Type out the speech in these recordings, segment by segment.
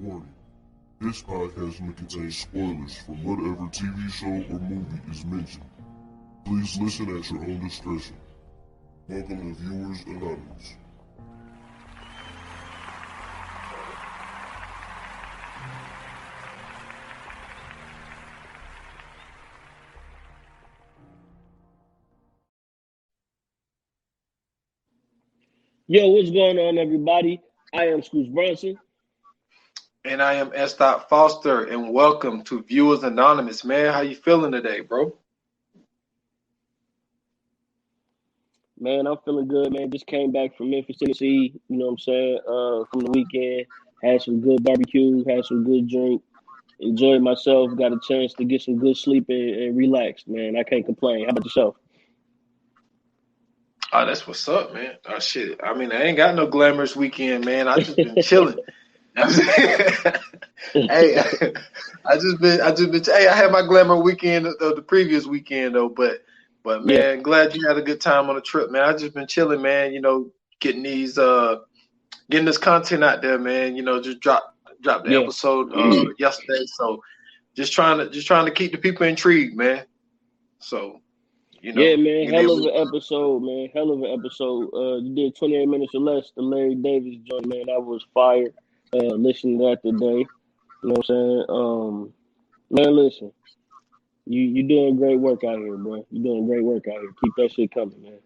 Warning. This podcast may contain spoilers from whatever TV show or movie is mentioned. Please listen at your own discretion. Welcome to Viewers Anonymous. Yo, what's going on, everybody? I am Scoots Brunson. And I am S. Foster, and welcome to Viewers Anonymous. Man, how you feeling today, bro? Man, I'm feeling good, man. Just came back from Memphis, Tennessee, you know what I'm saying, from the weekend. Had some good barbecue, had some good drink, enjoyed myself, got a chance to get some good sleep and relax, man. I can't complain. How about yourself? Oh, that's what's up, man. Oh, shit. I mean, I ain't got no glamorous weekend, man. I just been chilling. Hey, I just been. Hey, I had my glamour weekend the previous weekend though, but man, Yeah. glad you had a good time on the trip, man. I just been chilling, man. You know, getting this content out there, man. You know, just drop the Yeah. episode yesterday, so just trying to keep the people intrigued, man. So. You know, Yeah, man, hell of an episode, man. Hell of an episode. You did 28 minutes or less, the Larry Davis joint, man. That was fire. Listening to that today. You know what I'm saying? Man, listen. You doing great work out here, bro. You doing great work out here. Keep that shit coming, man.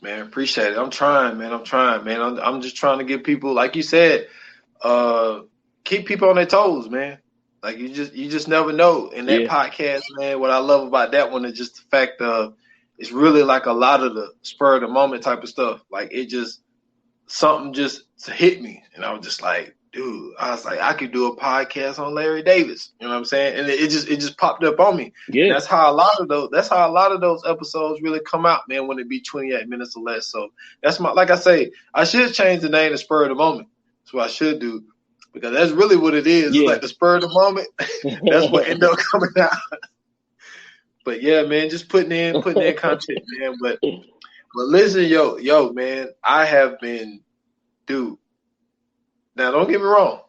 Man, appreciate it. I'm trying, man. I'm just trying to get people, like you said, keep people on their toes, man. Like you just never know. In that podcast, man, what I love about that one is just the fact of it's really like a lot of the spur of the moment type of stuff. Like it just something just hit me, and I was just like, dude, I was like, I could do a podcast on Larry Davis. You know what I'm saying? And it just popped up on me. Yeah. And that's how a lot of those episodes really come out, man, when it be 28 minutes or less. So that's like I say, I should change the name to Spur of the Moment. That's what I should do. Because that's really what it is. Yeah. It's like the spur of the moment. That's what ended up coming out. But yeah, man, just putting in content, man. But listen, yo, man, I have been, dude. Now don't get me wrong.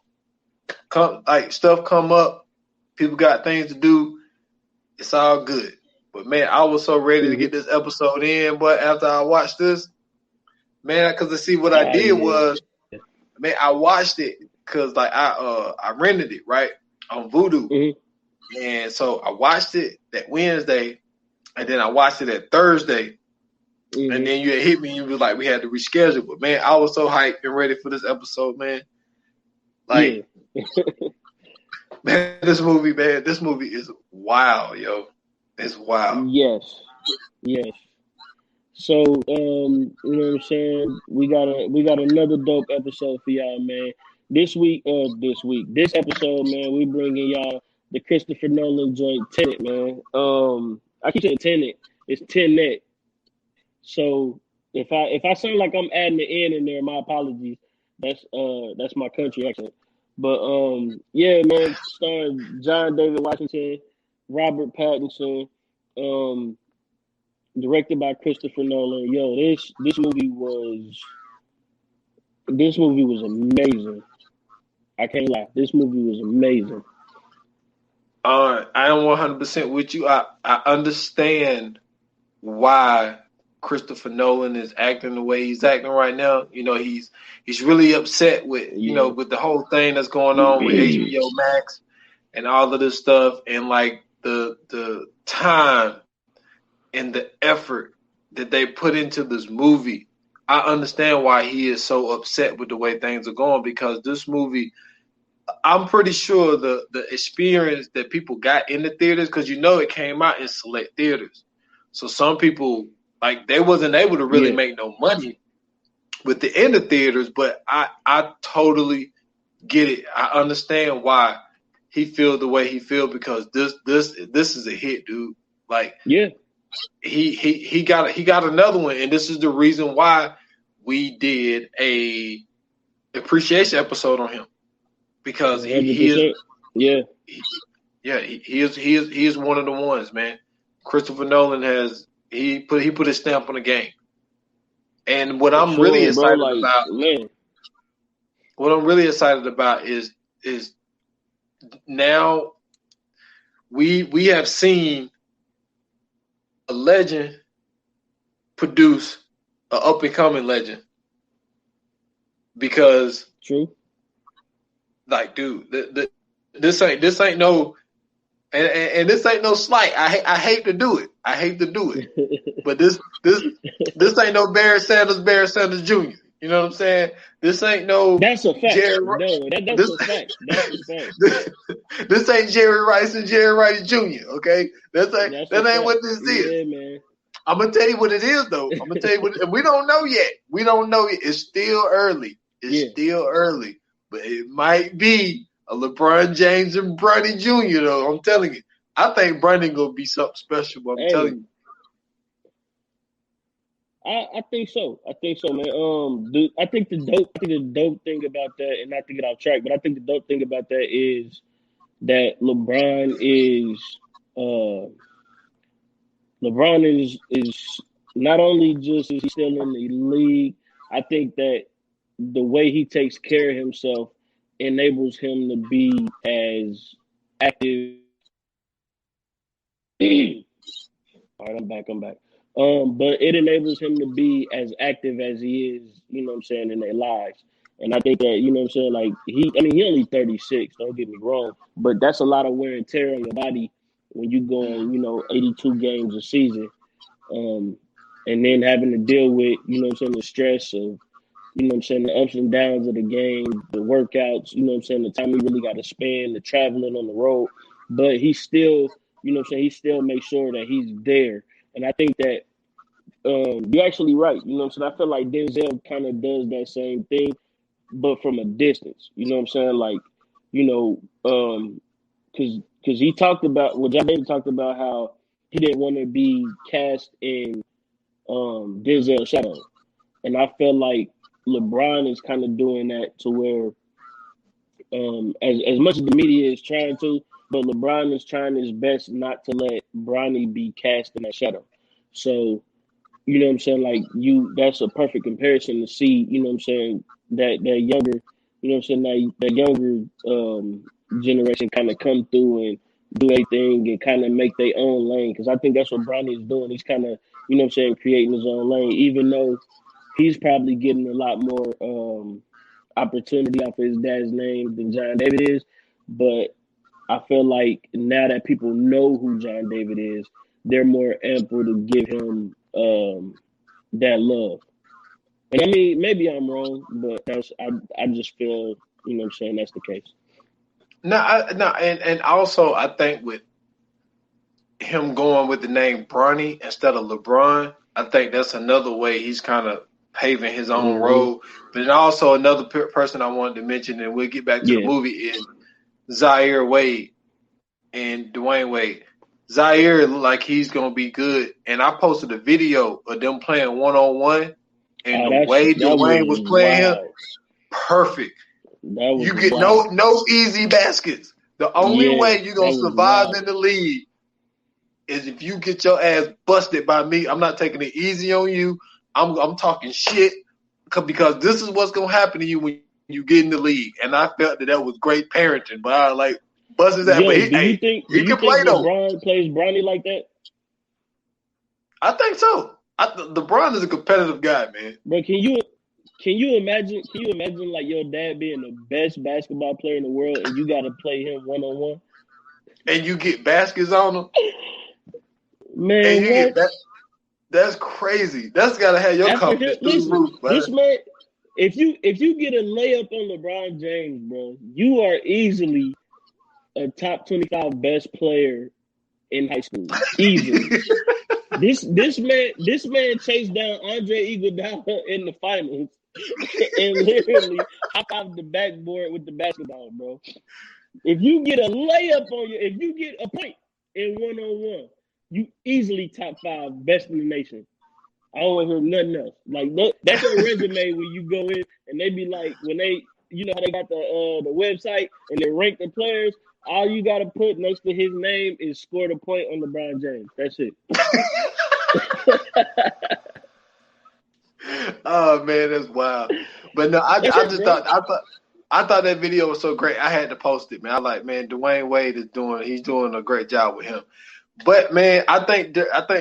Stuff come up, people got things to do. It's all good. But man, I was so ready to get this episode in. But after I watched this, man, because I see what I did was, man, I watched it. Cause like I rented it right on Vudu, and so I watched it that Wednesday, and then I watched it that Thursday, and then you had hit me and you was like we had to reschedule. But man, I was so hyped and ready for this episode, man. Like, man, this movie is wild, yo. It's wild. Yes. So you know what I'm saying? We got another dope episode for y'all, man. This episode, man, we bringing y'all the Christopher Nolan joint Tenet, man. I keep saying Tenet. It's Tenet. So if I sound like I'm adding the N in there, my apologies. That's my country accent. But yeah, man, starring John David Washington, Robert Pattinson, directed by Christopher Nolan. Yo, this movie was amazing. I can't lie. This movie was amazing. I am 100% with you. I understand why Christopher Nolan is acting the way he's acting right now. You know, he's really upset with with the whole thing that's going on with HBO Max and all of this stuff, and like the time and the effort that they put into this movie. I understand why he is so upset with the way things are going, because this movie, I'm pretty sure the experience that people got in the theaters, because it came out in select theaters. So some people, like, they wasn't able to really make no money with the in the theaters, but I totally get it. I understand why he feels the way he feels, because this is a hit, dude. Like, he got another one, and this is the reason why we did a appreciation episode on him, because he is one of the ones, man. Christopher Nolan he put his stamp on the game, and what I'm really excited about is is now we have seen a legend produce an up and coming legend. Because true, like, dude, this ain't no, and this ain't no slight. I hate to do it. But this ain't no Barry Sanders Jr. You know what I'm saying? This ain't no. That's a fact. Jerry, that's a fact. That's a fact. This ain't Jerry Rice and Jerry Rice Jr. Okay, that ain't what this is. Yeah, man. I'm gonna tell you what it is, though. I'm gonna tell you what, and we don't know yet. It's still early. Still early, but it might be a LeBron James and Bronny Jr. though. I'm telling you, I think Bronny gonna be something special. But I'm telling you, I think so. Man. I think the dope thing about that, and not to get off track, but I think the dope thing about that is that LeBron is not only just is he still in the league. I think that the way he takes care of himself enables him to be as active. All right, I'm back. But it enables him to be as active as he is, you know what I'm saying, in their lives. And I think that, you know what I'm saying, like he only 36, don't get me wrong, but that's a lot of wear and tear on your body when you going, 82 games a season. And then having to deal with, you know what I'm saying, the stress of, you know what I'm saying, the ups and downs of the game, the workouts, you know what I'm saying, the time he really got to spend, the traveling on the road. But he still, you know what I'm saying, he still makes sure that he's there. And I think that you're actually right. You know what I'm saying? I feel like Denzel kind of does that same thing, but from a distance. You know what I'm saying? Like, because he talked about, John David talked about how he didn't want to be cast in Denzel's shadow. And I feel like LeBron is kind of doing that to where, as much as the media is trying to, but LeBron is trying his best not to let Bronny be cast in that shadow. So, you know what I'm saying? Like that's a perfect comparison to see, you know what I'm saying, that younger, you know what I'm saying, that younger generation kind of come through and do their thing and kind of make their own lane. Because I think that's what Bronny is doing. He's kind of, you know what I'm saying, creating his own lane, even though he's probably getting a lot more opportunity off of his dad's name than John David is. But I feel like now that people know who John David is, they're more ample to give him that love. And I mean, maybe I'm wrong, but I just feel, you know what I'm saying, that's the case. And also I think with him going with the name Bronny instead of LeBron, I think that's another way he's kind of paving his own road. But also another person I wanted to mention, and we'll get back to the movie, is Zaire Wade and Dwayne Wade. Zaire looked like he's gonna be good, and I posted a video of them playing one-on-one, and the way Dwayne was playing him, perfect. You get no easy baskets. The only way you're gonna survive in the league is if you get your ass busted by me. I'm not taking it easy on you. I'm talking shit because this is what's gonna happen to you when you get in the league. And I felt that was great parenting, but I like bust his ass. But he can play though. LeBron plays Bronny like that? I think so. LeBron is a competitive guy, man. But can you imagine like your dad being the best basketball player in the world and you got to play him one-on-one? And you get baskets on him? Man, that's crazy. That's got to have your confidence through the roof, man. This man, if you get a layup on LeBron James, bro, you are easily a top 25 best player in high school. Easily. This man chased down Andre Iguodala in the finals and literally hopped off the backboard with the basketball, bro. If you get a layup on you, if you get a point in one-on-one, you easily top 5 best in the nation. I don't want to hear nothing else. Like that's a resume when you go in and they be like, when they, you know how they got the website and they rank the players, all you got to put next to his name is scored a point on LeBron James. That's it. Oh man, that's wild. But no, I just thought I thought that video was so great. I had to post it, man. I like, man, Dwayne Wade he's doing a great job with him. But man, I think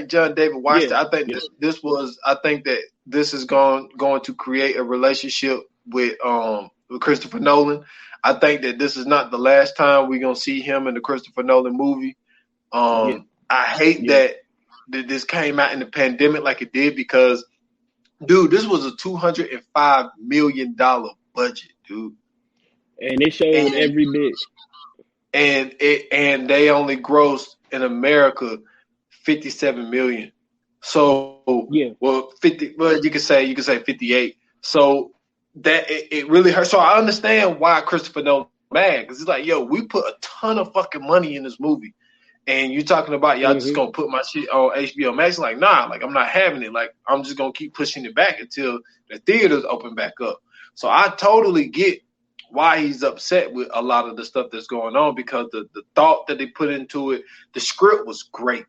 John David watched it. I think I think that this is going to create a relationship with Christopher Nolan. I think that this is not the last time we're gonna see him in the Christopher Nolan movie. I hate that this came out in the pandemic like it did because, dude, this was a $205 million budget, dude. And it showed every bit. And they only grossed in America 57 million. So well 50. Well, you could say 58. So that it really hurts. So I understand why Christopher Nolan mad because it's like, yo, we put a ton of fucking money in this movie, and you talking about y'all just gonna put my shit on HBO Max? Like, nah, like I'm not having it. Like I'm just gonna keep pushing it back until the theaters open back up. So I totally get why he's upset with a lot of the stuff that's going on because the thought that they put into it, the script was great.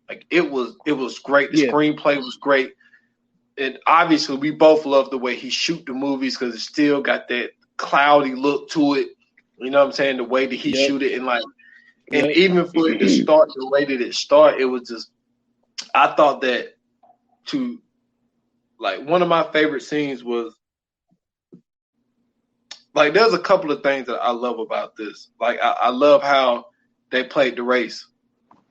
Like it was great. The screenplay was great. And obviously we both love the way he shoot the movies because it still got that cloudy look to it. You know what I'm saying? The way that he shoot it and and even for it to start the way that it started, it was just, I thought that one of my favorite scenes was, like, there's a couple of things that I love about this. Like, I love how they played the race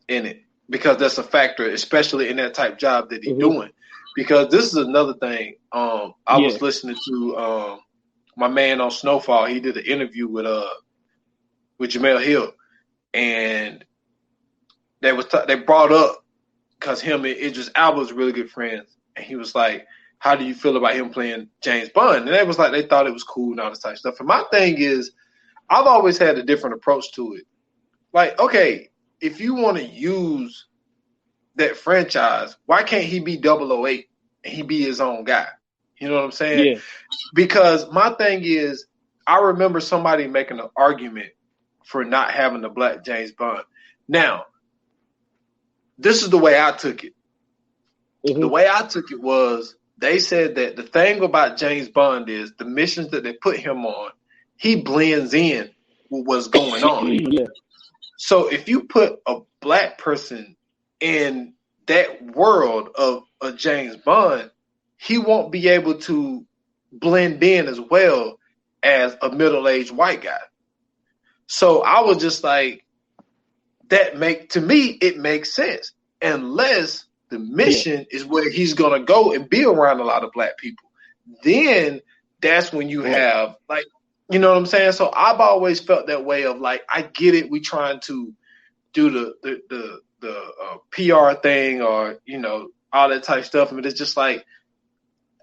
in it because that's a factor, especially in that type job that he's doing. Because this is another thing. I was listening to my man on Snowfall. He did an interview with Jamel Hill, and they brought up because him and Idris Elba was really good friends, and he was like, how do you feel about him playing James Bond? And they was like, they thought it was cool and all this type of stuff. And my thing is, I've always had a different approach to it. Like, okay, if you want to use that franchise, why can't he be 008 and he be his own guy? You know what I'm saying? Yeah. Because my thing is, I remember somebody making an argument for not having a black James Bond. Now, this is the way I took it. The way I took it was, they said that the thing about James Bond is the missions that they put him on, he blends in with what's going on. So if you put a black person in that world of a James Bond, he won't be able to blend in as well as a middle-aged white guy. So I was just like, to me, it makes sense. Unless the mission is where he's going to go and be around a lot of black people. Then that's when you have, like, you know what I'm saying? So I've always felt that way of, like, I get it. We trying to do the PR thing or, you know, all that type of stuff. But it's just like,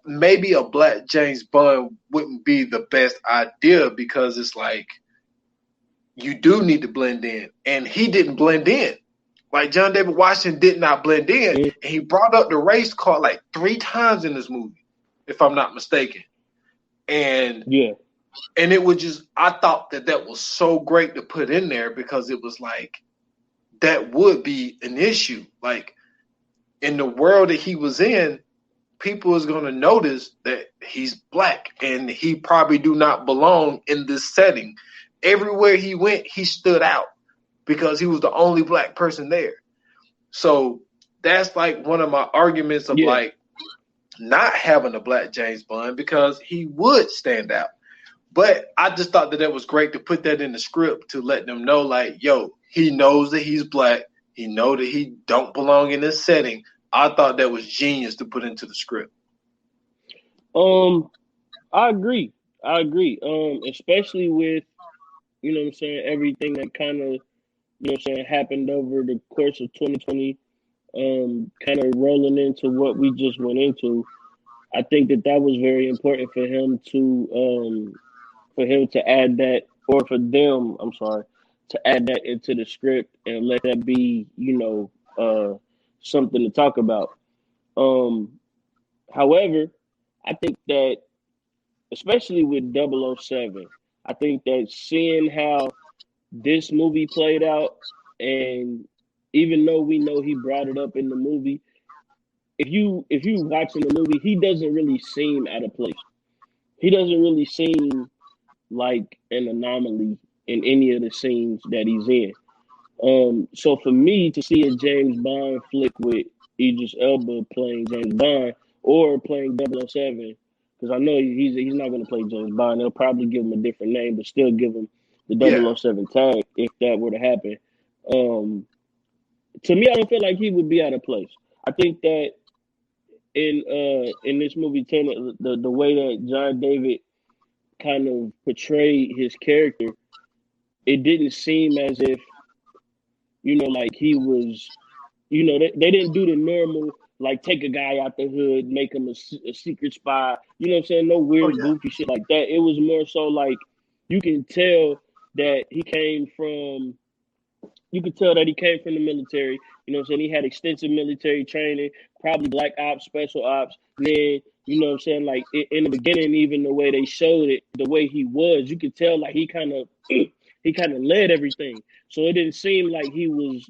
maybe a black James Bond wouldn't be the best idea because it's like, you do need to blend in. And he didn't blend in. Like, John David Washington did not blend in. And he brought up the race car like 3 times in this movie, if I'm not mistaken. And it was just, I thought that was so great to put in there because it was like, that would be an issue. Like, in the world that he was in, people is going to notice that he's black and he probably do not belong in this setting. Everywhere he went, he stood out because he was the only black person there. So that's like one of my arguments of like not having a black James Bond because he would stand out. But I just thought that was great to put that in the script to let them know, like, yo, he knows that he's black. He know that he don't belong in this setting. I thought that was genius to put into the script. I agree. Especially with, you know what I'm saying, everything that kind of, you know what I'm saying, happened over the course of 2020, kind of rolling into what we just went into. I think that was very important for him to add that, or for them, I'm sorry, to add that into the script and let that be, you know, something to talk about. However, I think that, especially with 007, I think that seeing how this movie played out, and even though we know he brought it up in the movie, if you watching the movie, he doesn't really seem out of place. He doesn't really seem like an anomaly in any of the scenes that he's in. So for me to see a James Bond flick with Idris Elba playing James Bond or playing 007, because I know he's not going to play James Bond. They'll probably give him a different name, but still give him the Yeah. 007 tag if that were to happen. To me, I don't feel like he would be out of place. I think that in this movie Tenet, the way that John David kind of portrayed his character, it didn't seem as if like he was, they didn't do the normal like take a guy out the hood, make him a secret spy. You know what I'm saying? No Oh weird yeah. goofy shit like that. It was more so like you can tell that he came from you could tell that he came from the military. You know what I'm saying? He had extensive military training, probably black ops, special ops. And then, you know what I'm saying? Like in the beginning, even the way they showed it, the way he was, you could tell like he kind of he kind of led everything. So it didn't seem like he was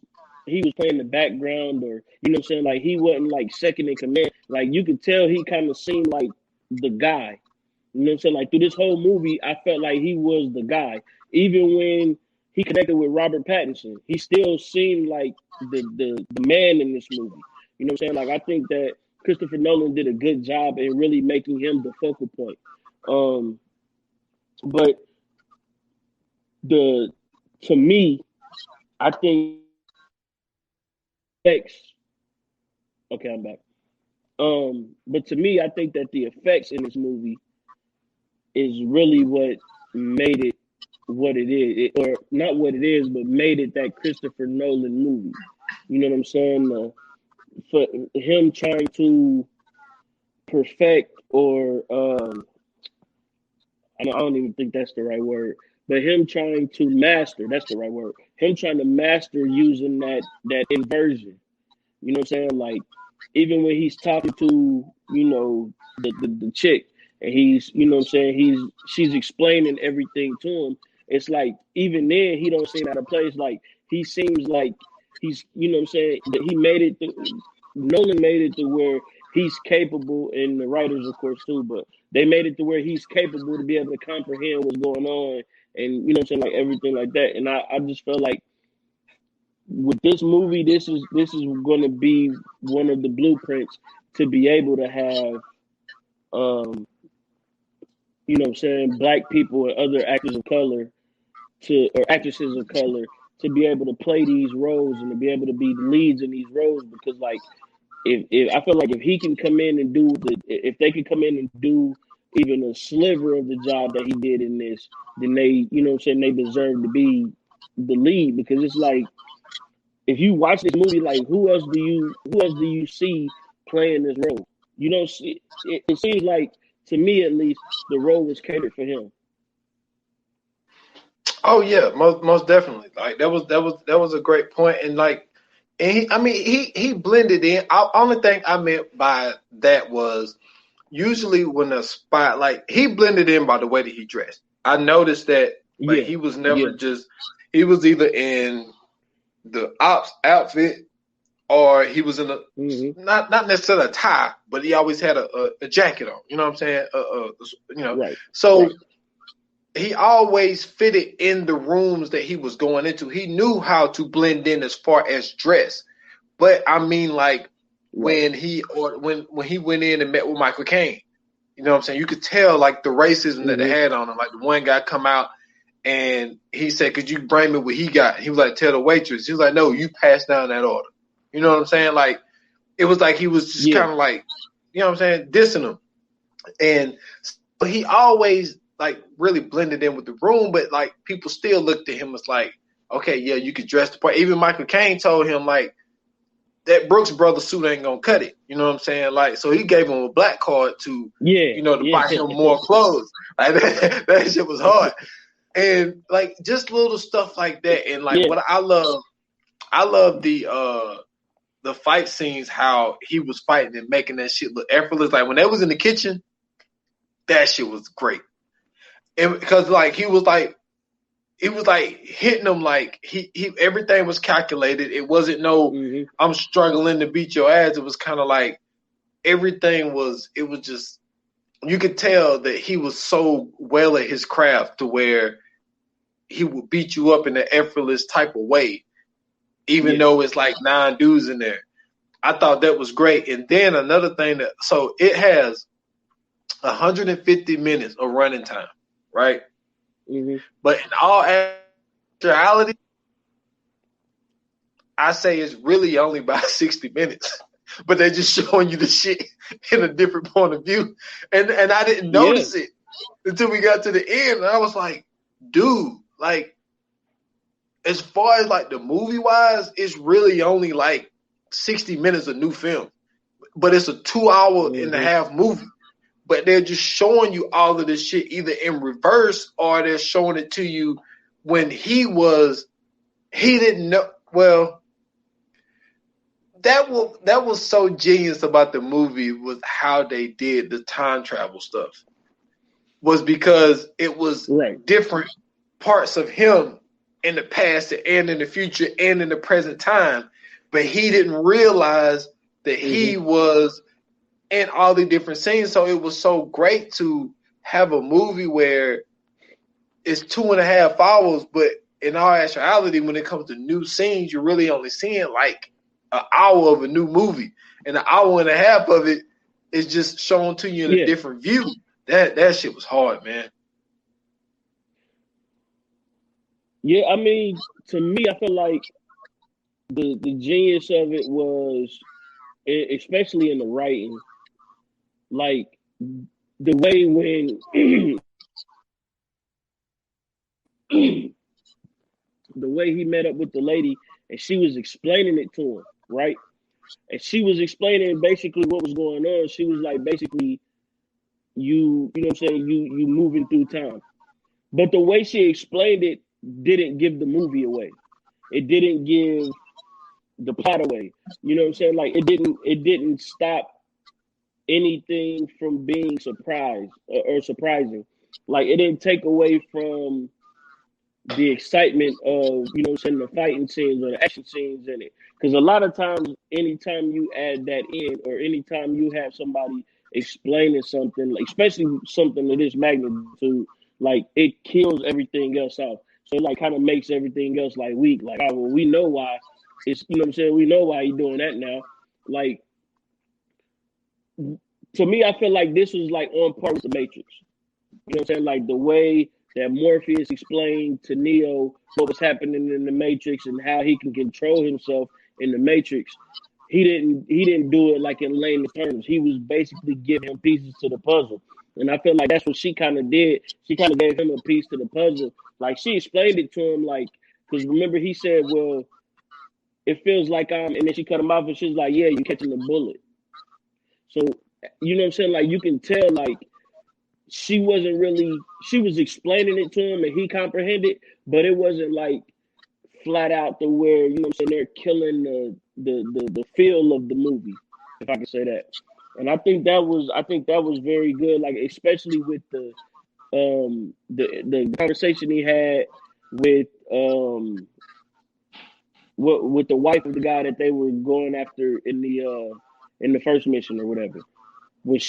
playing the background or you know what I'm saying? Like he wasn't like second in command. Like you could tell he kind of seemed like the guy. You know what I'm saying? Like through this whole movie, I felt like he was the guy. Even when he connected with Robert Pattinson, he still seemed like the man in this movie. You know what I'm saying? Like I think that Christopher Nolan did a good job in really making him the focal point. But the to me, I think effects. Okay, I'm back. But to me, I think that the effects in this movie is really what made it what it is, or not what it is, but made it that Christopher Nolan movie. You know what I'm saying? For him trying to perfect, or I don't even think that's the right word, but him trying to master, that's the right word. Him trying to master using that inversion. You know what I'm saying? Like even when he's talking to, the chick and he's, you know what I'm saying, she's explaining everything to him. It's like even then he don't seem out of place. Like he seems like he's, you know what I'm saying, that he made it Nolan made it to where he's capable, and the writers of course too, but they made it to where he's capable to be able to comprehend what's going on and you know what I'm saying, like everything like that. And I just felt like with this movie, this is going to be one of the blueprints to be able to have, you know, what I'm saying, black people and other actors of color or actresses of color to be able to play these roles and to be able to be the leads in these roles. Because like, if I feel like if he can come in and if they can come in and do even a sliver of the job that he did in this, then they, you know, what I'm saying, they deserve to be the lead. Because it's like, if you watch this movie, like who else do you see playing this role? You don't see it. It seems like, to me at least, the role was catered for him. Oh yeah, most definitely. Like that was a great point, and like, and he blended in. Only thing I meant by that was usually when a spot, like, he blended in by the way that he dressed. I noticed that, like, Yeah, he was yeah, never just, he was either in the ops outfit or he was in a, hmm not necessarily a tie, but he always had a jacket on. You know what I'm saying? right, So he always fitted in the rooms that he was going into. He knew how to blend in as far as dress. But I mean, like, right. when he went in and met with Michael Caine, you know what I'm saying? You could tell, like, the racism that they hmm had on him. Like, the one guy come out and he said, "Could you bring me what he got?" He was like, "Tell the waitress." He was like, "No, you pass down that order." You know what I'm saying? Like, it was like he was just Yeah, kind of like, you know what I'm saying, dissing him. And so he always, like, really blended in with the room, but like people still looked at him as like, okay, yeah, you could dress the part. Even Michael Caine told him, like, that Brooks Brothers suit ain't gonna cut it. You know what I'm saying? Like, so he gave him a black card to, yeah, to yeah, buy him more clothes. Like, that shit was hard. And like just little stuff like that. And like yeah. what I love the fight scenes, how he was fighting and making that shit look effortless. Like when they was in the kitchen, that shit was great. And because like he was like hitting them, like he everything was calculated. It wasn't no, hmm I'm struggling to beat your ass. It was kind of like everything was, it was just you could tell that he was so well at his craft to where he would beat you up in an effortless type of way, even though it's like 9 dudes in there. I thought that was great. And then another thing so it has 150 minutes of running time, right? Mm-hmm. But in all actuality, I say it's really only about 60 minutes. But they're just showing you the shit in a different point of view. And I didn't notice it until we got to the end. And I was like, dude, like, as far as like the movie wise, it's really only like 60 minutes of new film. But it's a 2-hour and a half movie. But they're just showing you all of this shit either in reverse or they're showing it to you when he didn't know. Well, that was so genius about the movie was how they did the time travel stuff. Was because it was different parts of him in the past and in the future and in the present time, but he didn't realize that he was in all the different scenes. So it was so great to have a movie where it's 2.5 hours, but in all actuality, when it comes to new scenes, you're really only seeing like an hour of a new movie, and an hour and a half of it is just shown to you in a different view. That shit was hard, man. Yeah, I mean, to me, I feel like the genius of it was, especially in the writing, like the way when the way he met up with the lady and she was explaining it to him, right? And she was explaining basically what was going on. She was like, basically, you know what I'm saying, you moving through time. But the way she explained it didn't give the movie away. It didn't give the plot away. You know what I'm saying? Like it didn't stop anything from being surprised or surprising. Like it didn't take away from the excitement of, you know what I'm saying, the fighting scenes or the action scenes in it. Because a lot of times, anytime you add that in or anytime you have somebody explaining something, like, especially something of this magnitude, like it kills everything else off. So it like kind of makes everything else like weak. Like, oh, well, we know why it's, you know what I'm saying, we know why he's doing that now. Like, to me, I feel like this was like on par with the Matrix. You know what I'm saying? Like the way that Morpheus explained to Neo what was happening in the Matrix and how he can control himself in the Matrix. He didn't do it like in layman's terms. He was basically giving him pieces to the puzzle. And I feel like that's what she kind of did. She kind of gave him a piece to the puzzle. Like she explained it to him, like, because remember he said, well, it feels like and then she cut him off and she's like, yeah, you're catching the bullet. So, you know what I'm saying? Like you can tell, like, she was explaining it to him and he comprehended, but it wasn't like flat out to where, you know what I'm saying, they're killing the feel of the movie, if I can say that. And I think that was very good, like especially with the conversation he had with with the wife of the guy that they were going after in the first mission or whatever. When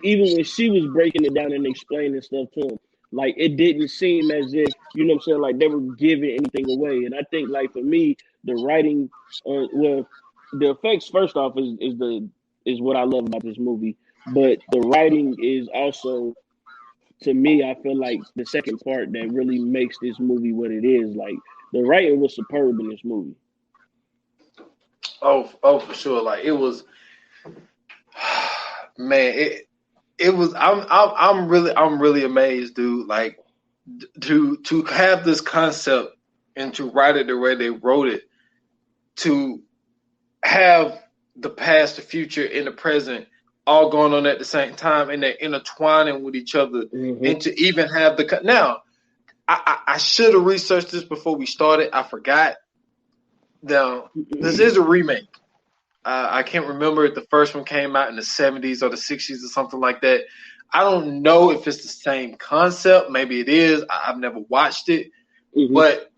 even when she was breaking it down and explaining stuff to him, like it didn't seem as if, you know what I'm saying, like they were giving anything away. And I think, like, for me, the writing, well, the effects first off is what I love about this movie, but the writing is also, to me, I feel like the second part that really makes this movie what it is. Like the writing was superb in this movie. Oh, for sure. Like it was. Man, it was. I'm really amazed, dude. Like to have this concept and to write it the way they wrote it, to have the past, the future, and the present all going on at the same time, and they're intertwining with each other, and to even have the now. I should have researched this before we started. I forgot. Now this is a remake. I can't remember if the first one came out in the 70s or the 60s or something like that. I don't know if it's the same concept. Maybe it is. I've never watched it. But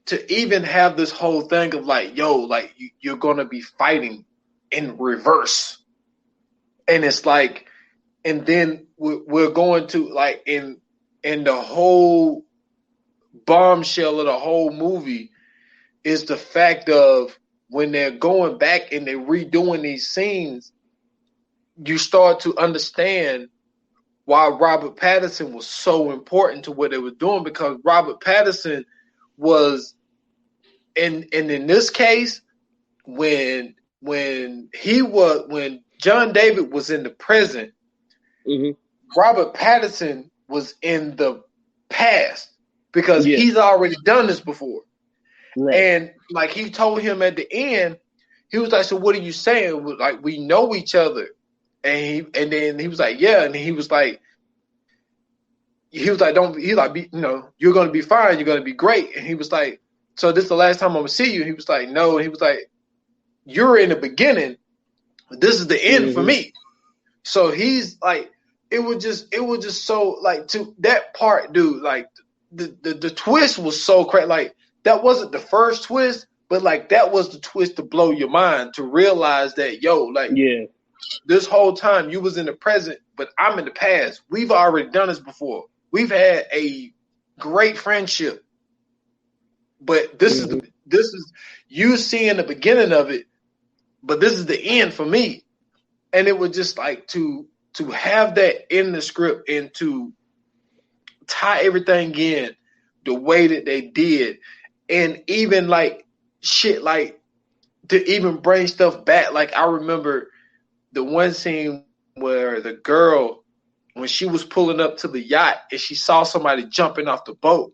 to even have this whole thing of like, yo, like you're going to be fighting in reverse. And it's like, and then we're going to like in the whole bombshell of the whole movie is the fact of when they're going back and they're redoing these scenes, you start to understand why Robert Pattinson was so important to what they were doing, because Robert Pattinson was in this case when John David was in the present, Robert Pattinson was in the past because he's already done this before. Right. And like he told him at the end, he was like, "So what are you saying? Like we know each other?" And then he was like, "Yeah." And he was like, "Don't." He's like, "You're gonna be fine. You're gonna be great." And he was like, "So this is the last time I'm gonna see you?" And he was like, "No." And he was like, "You're in the beginning. This is the end for me." So he's like, it was just so like to that part, dude. Like the twist was so crazy. Like that wasn't the first twist, but like that was the twist to blow your mind, to realize that this whole time you was in the present, but I'm in the past. We've already done this before. We've had a great friendship, but this is you seeing the beginning of it, but this is the end for me. And it was just like to have that in the script and to tie everything in the way that they did, and even like shit, like to even bring stuff back. Like I remember the one scene where the girl, when she was pulling up to the yacht and she saw somebody jumping off the boat,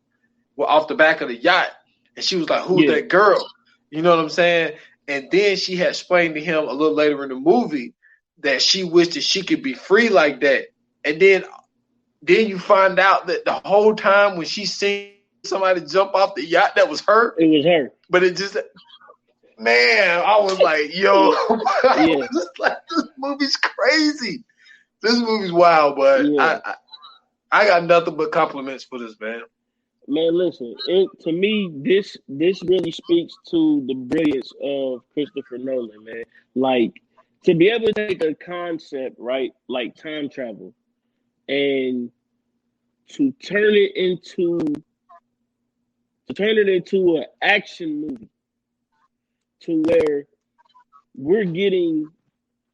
off the back of the yacht, and she was like, "Who's that girl?" You know what I'm saying? And then she had explained to him a little later in the movie that she wished that she could be free like that. And then you find out that the whole time when she seen somebody jump off the yacht, that was her. It was her. But it just, man, I was like, yo, I was just like, this movie's crazy. This movie's wild, but I got nothing but compliments for this, man. Man, listen, to me, this really speaks to the brilliance of Christopher Nolan, man. Like, to be able to take a concept, right, like time travel, and to turn it into an action movie, to where we're getting,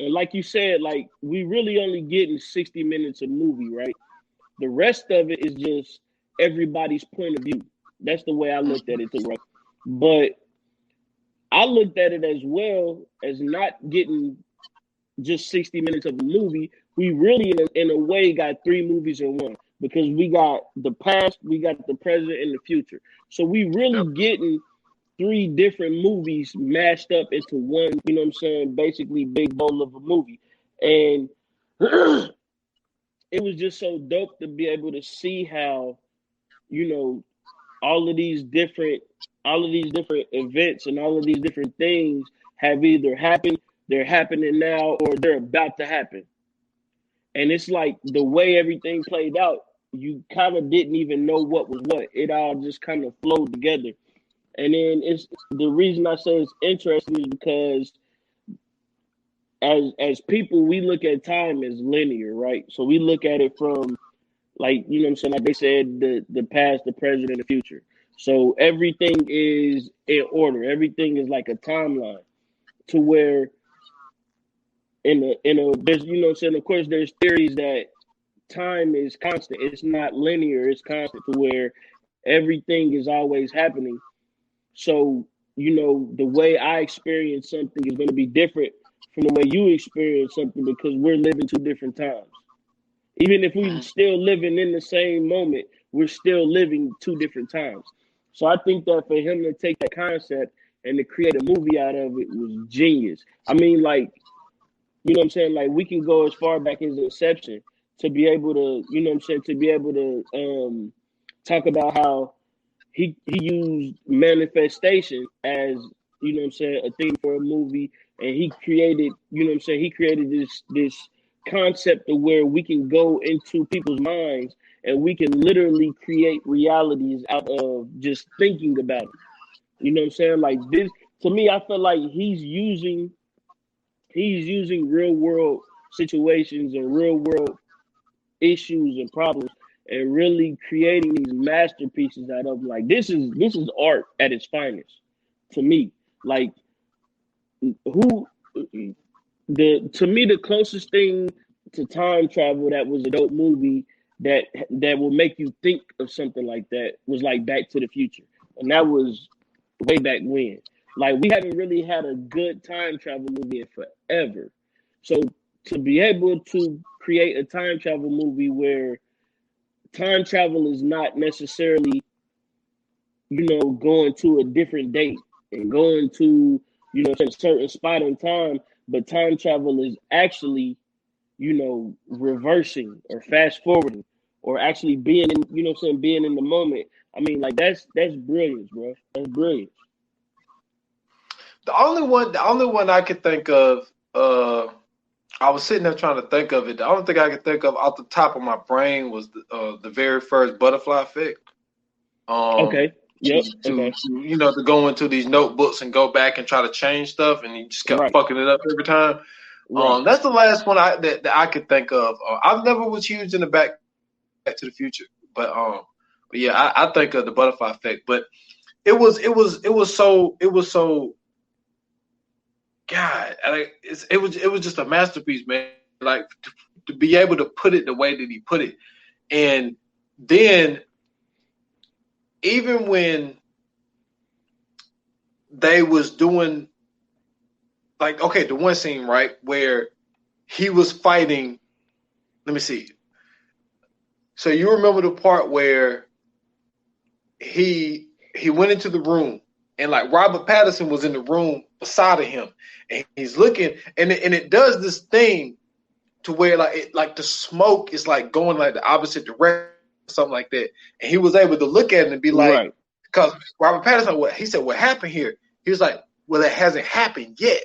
and like you said, like we really only getting 60 minutes of movie, right? The rest of it is just everybody's point of view. That's the way I looked at it too, right? But I looked at it as well as not getting just 60 minutes of a movie. We really, in a way, got 3 movies in one, because we got the past, we got the present, and the future. So we really getting 3 different movies mashed up into one, you know what I'm saying, basically big bowl of a movie. And it was just so dope to be able to see how, you know, all of these different events and all of these different things have either happened, they're happening now, or they're about to happen. And it's like the way everything played out, you kind of didn't even know what was what. It all just kind of flowed together. And then it's the reason I say it's interesting is because as people, we look at time as linear, right? So we look at it from, like, you know what I'm saying, like they said, the past, the present, and the future. So everything is in order. Everything is like a timeline, to where in a there's, you know what I'm saying, of course there's theories that time is constant. It's not linear, it's constant, to where everything is always happening. So, you know, the way I experience something is going to be different from the way you experience something, because we're living 2 different times. Even if we're still living in the same moment, we're still living 2 different times. So I think that for him to take that concept and to create a movie out of it was genius. I mean, like, you know what I'm saying? Like, we can go as far back as Inception to be able to, you know what I'm saying, to be able to talk about how he used manifestation as, you know what I'm saying, a theme for a movie. And he created, you know what I'm saying, he created this concept of where we can go into people's minds and we can literally create realities out of just thinking about it. You know what I'm saying? Like, this, to me, I feel like he's using real world situations and real world issues and problems and really creating these masterpieces out of them. Like this is art at its finest to me. Like who to me the closest thing to time travel that was a dope movie that will make you think of something like that was like Back to the Future, and that was way back when. Like we haven't really had a good time travel movie in forever. So to be able to create a time travel movie where time travel is not necessarily, going to a different date and going to, a certain spot in time, but time travel is actually, reversing or fast forwarding or actually being in, being in the moment. I mean, like that's brilliance, bro. That's brilliant. The only one I could think of, I was sitting there trying to think of it. The only thing I could think of off the top of my brain was the very first Butterfly Effect. Okay. Yep. To go into these notebooks and go back and try to change stuff, and he just kept fucking it up every time. Right. That's the last one that I could think of. I never was huge in the Back to the Future, but yeah, I think of the Butterfly Effect. But it was so God, it was just a masterpiece, man. Like to be able to put it the way that he put it, and then even when they was doing, like, okay, the one scene, right, where he was fighting. Let me see. So you remember the part where he went into the room and like Robert Pattinson was in the room beside of him, and he's looking, and it does this thing to where like the smoke is like going like the opposite direction, something like that. And he was able to look at it and be like, because Robert Pattinson, he said, what happened here? He was like, well, it hasn't happened yet.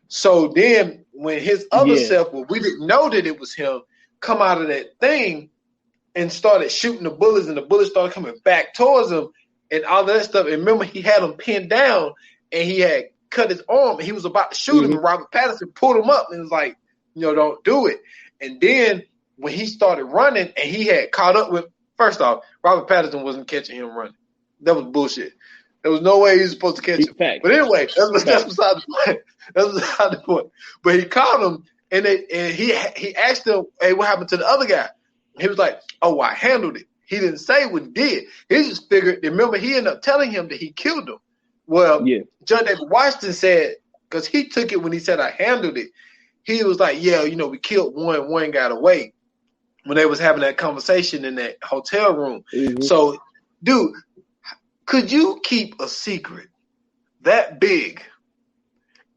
So then when his other self, well, we didn't know that it was him, come out of that thing and started shooting the bullets, and the bullets started coming back towards him and all that stuff. And remember, he had him pinned down and he had cut his arm and he was about to shoot him, and Robert Pattinson pulled him up and was like, don't do it. And then when he started running and he had caught up with, first off, Robert Pattinson wasn't catching him running. That was bullshit. There was no way he was supposed to catch him. But anyway, that's beside the point. That's beside the point. But he caught him, and he asked him, hey, what happened to the other guy? He was like, oh, I handled it. He didn't say what he did. He just figured, remember, he ended up telling him that he killed him. Well, John David Washington said, because he took it when he said I handled it, he was like, yeah, we killed one got away when they was having that conversation in that hotel room. Mm-hmm. So, dude, could you keep a secret that big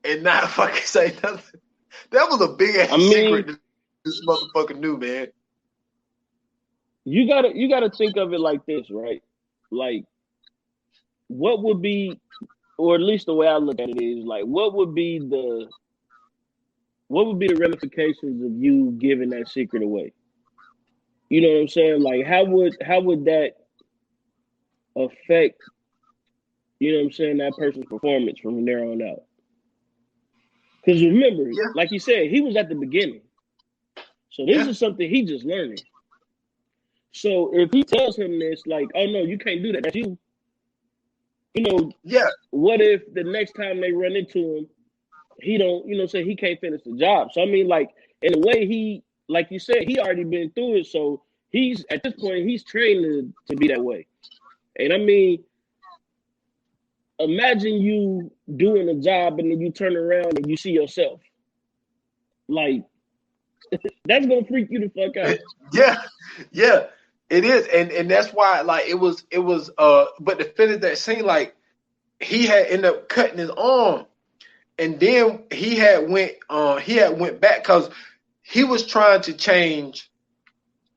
and not fucking say nothing? That was a big ass secret that this motherfucker knew, man. You gotta think of it like this, right? Like, what would be, or at least the way I look at it is, like, what would be the ramifications of you giving that secret away? You know what I'm saying? Like, how would that affect, that person's performance from there on out? Because remember, like you said, he was at the beginning. So this is something he just learning. So if he tells him this, like, oh no, you can't do that, that's you. What if the next time they run into him, he don't, say he can't finish the job. So I mean, like, in a way, he, like you said, he already been through it. So he's, at this point, he's trained to be that way. And I mean, imagine you doing a job and then you turn around and you see yourself. Like, that's gonna freak you the fuck out. Yeah, it is, and that's why, like, it was. But to finish that scene, like, he had ended up cutting his arm, and then he had went back because he was trying to change.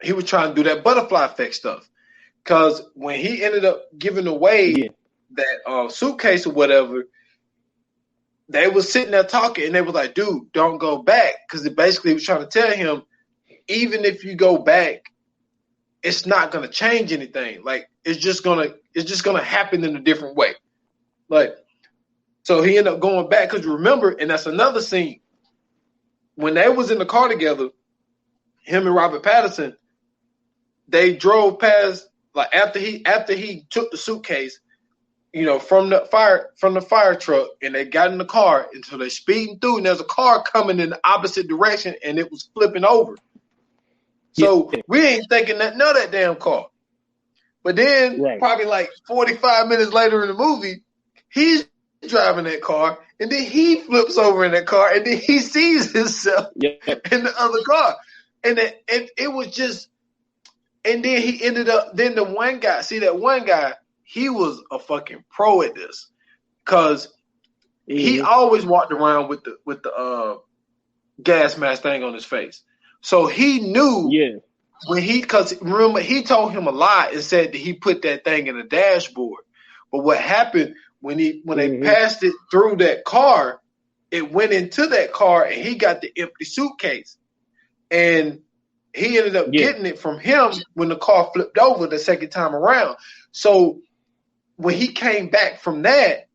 He was trying to do that butterfly effect stuff, because when he ended up giving away that suitcase or whatever, they was sitting there talking, and they was like, dude, don't go back. Because it basically was trying to tell him, even if you go back, it's not going to change anything. Like, it's just going to happen in a different way. Like, so he ended up going back, because remember, and that's another scene, when they was in the car together, him and Robert Pattinson, they drove past, like after he took the suitcase, from the fire truck, and they got in the car, and so they're speeding through, and there's a car coming in the opposite direction, and it was flipping over. So we ain't thinking that none of that damn car. But then probably like 45 minutes later in the movie, he's driving that car, and then he flips over in that car, and then he sees himself in the other car. And it was just, and then he ended up, then the one guy, that one guy, he was a fucking pro at this, because he always walked around with the gas mask thing on his face. So he knew because remember, he told him a lie and said that he put that thing in the dashboard. But what happened when they passed it through that car, it went into that car, and he got the empty suitcase. And he ended up getting it from him when the car flipped over the second time around. So when he came back from that,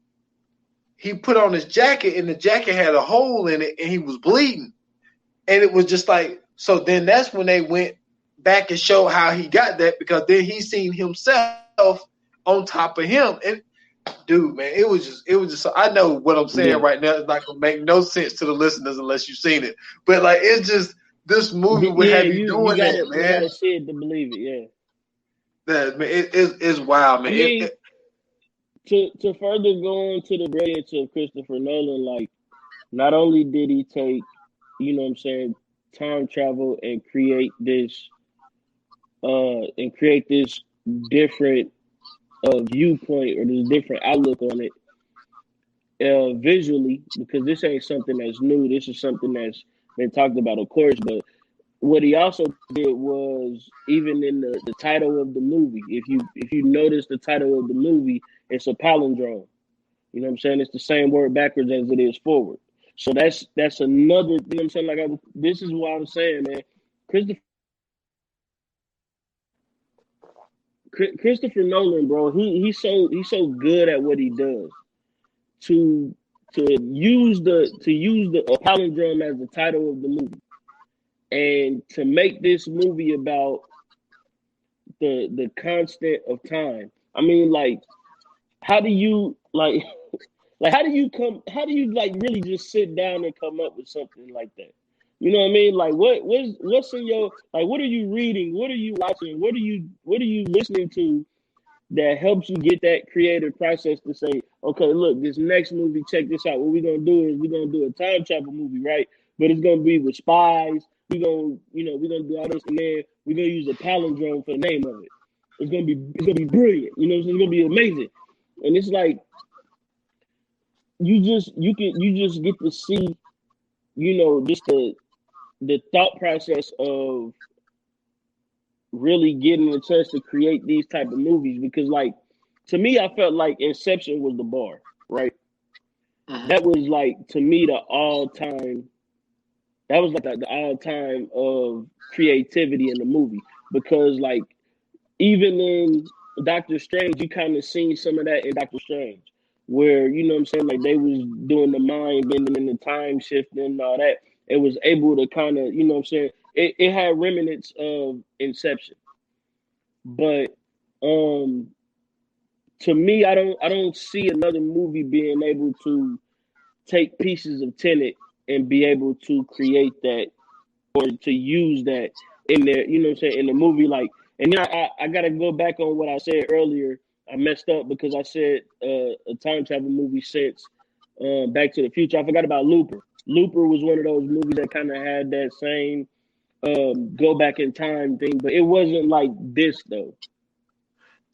he put on his jacket, and the jacket had a hole in it, and he was bleeding. And it was just like, so then that's when they went back and showed how he got that, because then he seen himself on top of him. And dude, man, it was just, I know what I'm saying right now is not going to make no sense to the listeners unless you've seen it. But like, it's just, this movie would have you doing that, man. You gotta see it to believe it, That, man, it's wild, man. I mean, to further go into the brilliance of Christopher Nolan, like, not only did he take, time travel and create this different viewpoint, or this different outlook on it visually, because this ain't something that's new. This is something that's been talked about, of course, but what he also did was, even in the title of the movie, if you notice the title of the movie, it's a palindrome. You know what I'm saying? It's the same word backwards as it is forward. So that's another, you know what I'm saying? Like, this is what I'm saying, man. Christopher Nolan, bro, he's so good at what he does. To use a palindrome as the title of the movie, and to make this movie about the constant of time. I mean, like, how do you really just sit down and come up with something like that? You know what I mean? Like, what's in your, like, what are you reading? What are you watching? What are you listening to that helps you get that creative process to say, okay, look, this next movie, check this out. What we're gonna do is we're gonna do a time travel movie, right? But it's gonna be with spies. We're gonna do all this, and then we're gonna use a palindrome for the name of it. It's gonna be brilliant. It's gonna be amazing. And it's like, you just get to see, just the thought process of really getting a chance to create these type of movies. Because, like, to me, I felt like Inception was the bar, right? That was, like, to me, the all-time of creativity in the movie. Because, like, even in Doctor Strange, you kind of seen some of that in Doctor Strange, where, you know what I'm saying, like, they was doing the mind bending and the time shifting and all that. It was able to kind of, you know what I'm saying, it had remnants of Inception. But to me, I don't see another movie being able to take pieces of Tenet and be able to create that, or to use that in there, you know what I'm saying, in the movie. Like, and then I gotta go back on what I said earlier. I messed up because I said a time travel movie since Back to the Future. I forgot about Looper. Looper was one of those movies that kind of had that same go back in time thing, but it wasn't like this though.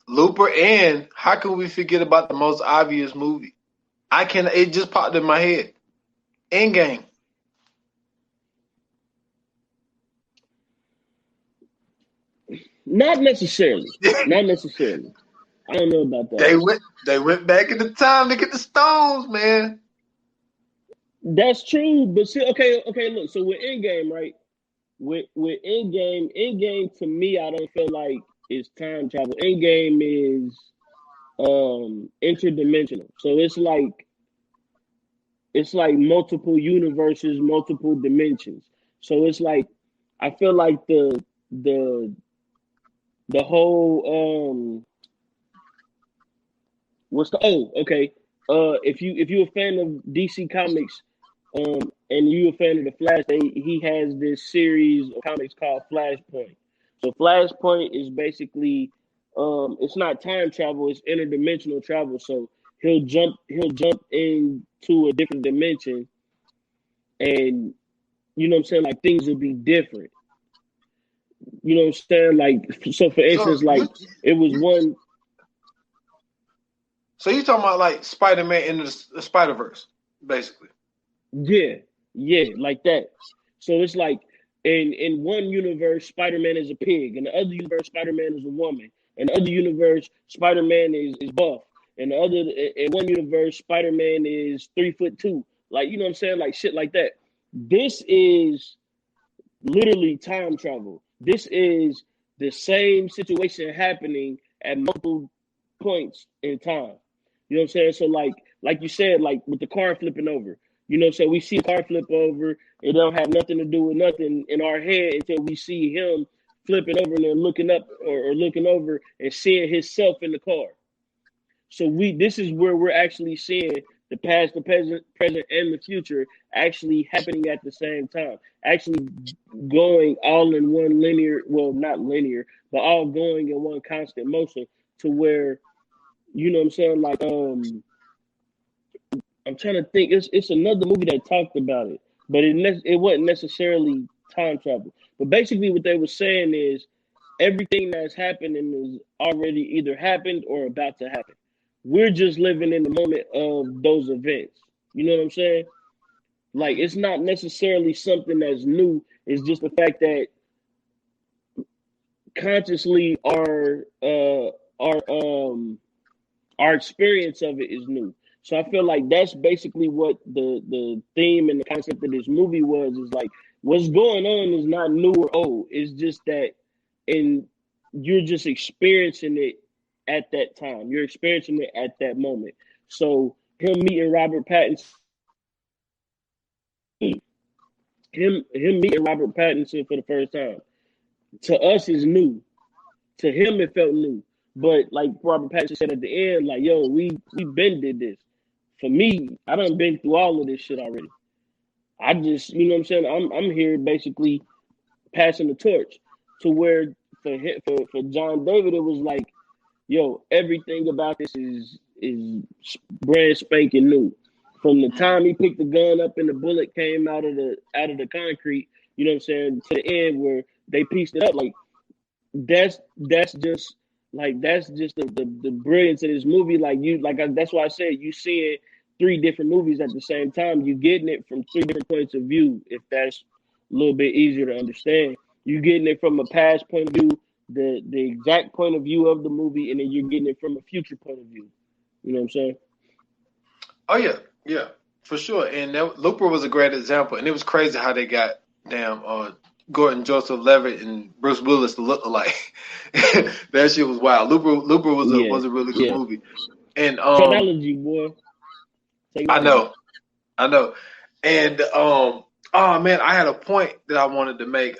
Looper, and how can we forget about the most obvious movie? It just popped in my head. Endgame. Not necessarily. Not necessarily. I don't know about that. They went back in the time to get the stones, man. That's true, but see, okay, look. So with Endgame, right? With Endgame to me, I don't feel like it's time travel. Endgame is interdimensional. So it's like multiple universes, multiple dimensions. So it's like, I feel like the the whole okay. If you're a fan of DC Comics, and you're a fan of the Flash, he has this series of comics called Flashpoint. So Flashpoint is basically it's not time travel, it's interdimensional travel. So he'll jump into a different dimension, and you know what I'm saying, like things will be different. You know what I'm saying? Like, so for So instance, like it was one. So you talking about like Spider-Man in the Spider-Verse, basically. Yeah, like that. So it's like in one universe, Spider-Man is a pig. In the other universe, Spider-Man is a woman. In the other universe, Spider-Man is buff. In one universe, Spider-Man is 3'2". Like, you know what I'm saying? Like shit like that. This is literally time travel. This is the same situation happening at multiple points in time. You know what I'm saying? So like you said, like with the car flipping over. You know what I'm saying? We see the car flip over. It don't have nothing to do with nothing in our head until we see him flipping over and then looking up or looking over and seeing himself in the car. So this is where we're actually seeing the past, the present, and the future actually happening at the same time. Actually going all in one linear, well, not linear, but all going in one constant motion to where, you know what I'm saying, like I'm trying to think. It's another movie that talked about it, but it wasn't necessarily time travel. But basically, what they were saying is everything that's happening is already either happened or about to happen. We're just living in the moment of those events. You know what I'm saying? Like it's not necessarily something that's new. It's just the fact that consciously our experience of it is new. So I feel like that's basically what the theme and the concept of this movie was. Is like what's going on is not new or old. It's just that and you're just experiencing it at that time. You're experiencing it at that moment. So him meeting Robert Pattinson, him meeting Robert Pattinson for the first time, to us is new. To him it felt new. But like Robert Pattinson said at the end, like, yo, we been did this. For me, I done been through all of this shit already. I just, you know what I'm saying? I'm here basically passing the torch to where for John David it was like, yo, everything about this is brand spanking new. From the time he picked the gun up and the bullet came out of the concrete, you know what I'm saying, to the end where they pieced it up. Like that's just the brilliance of this movie. That's why I said you seeing three different movies at the same time. You getting it from three different points of view. If that's a little bit easier to understand, you getting it from a past point of view, the exact point of view of the movie, and then you're getting it from a future point of view. You know what I'm saying? Oh yeah, for sure. And Looper was a great example, and it was crazy how they got damn Gordon Joseph Levitt and Bruce Willis to look alike. That shit was wild. Looper Yeah, was a really good yeah. movie, and Technology, boy. I Technology. know, and oh man, I had a point that I wanted to make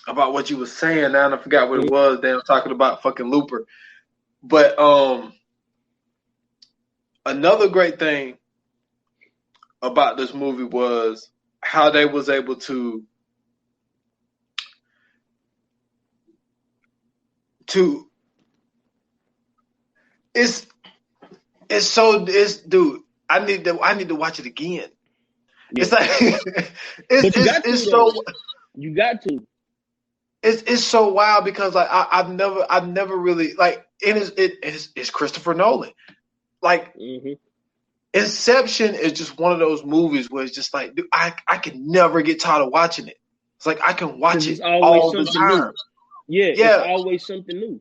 about what you were saying. Now and I forgot what it was. Damn, talking about fucking Looper, but another great thing about this movie was how they was able to it's dude, I need to watch it again. Yeah. It's like But you got to, it's though. so You got to. it's so wild because like I've never really like it's Christopher Nolan. Like Inception is just one of those movies where it's just like, dude, I can never get tired of watching it. It's like I can watch it all the time. New. Yeah, it's always something new.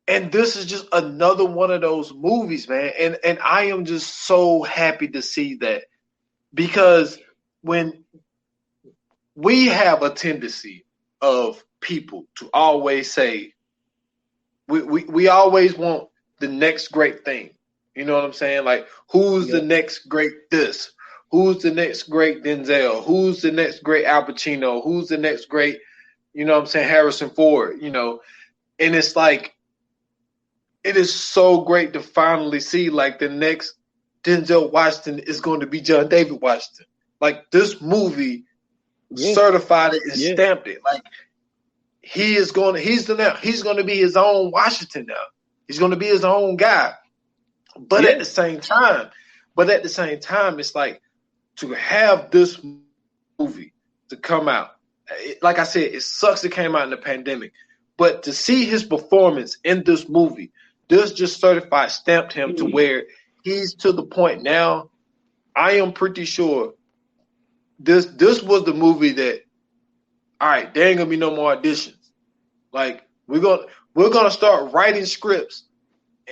And this is just another one of those movies, man. And I am just so happy to see that, because when we have a tendency of people to always say, we always want the next great thing. You know what I'm saying? Like, who's the next great this? Who's the next great Denzel? Who's the next great Al Pacino? Who's the next great, you know what I'm saying, Harrison Ford, you know? And it's like, it is so great to finally see like the next Denzel Washington is going to be John David Washington. Like this movie certified it and stamped it. Like he's going to be his own Washington now. He's going to be his own guy. But at the same time, it's like to have this movie to come out. Like I said, it sucks it came out in the pandemic. But to see his performance in this movie, this just certified stamped him to where he's to the point now. I am pretty sure this was the movie that, all right, there ain't gonna be no more auditions. Like we're gonna start writing scripts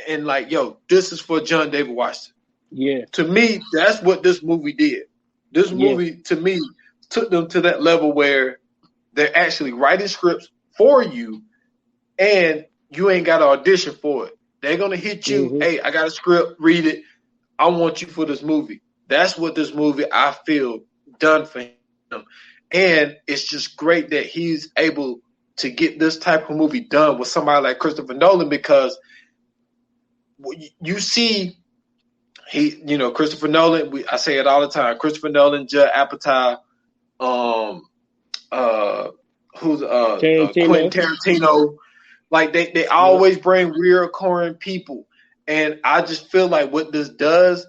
and like, yo, this is for John David Washington. Yeah. To me, that's what this movie did. This movie to me took them to that level where they're actually writing scripts for you and you ain't got to audition for it. They're going to hit you, hey, I got a script, read it. I want you for this movie. That's what this movie, I feel, done for him. And it's just great that he's able to get this type of movie done with somebody like Christopher Nolan because you see, Christopher Nolan, I say it all the time, Christopher Nolan, Judd Apatow, Quentin Tarantino. Like they always bring recurring people. And I just feel like what this does,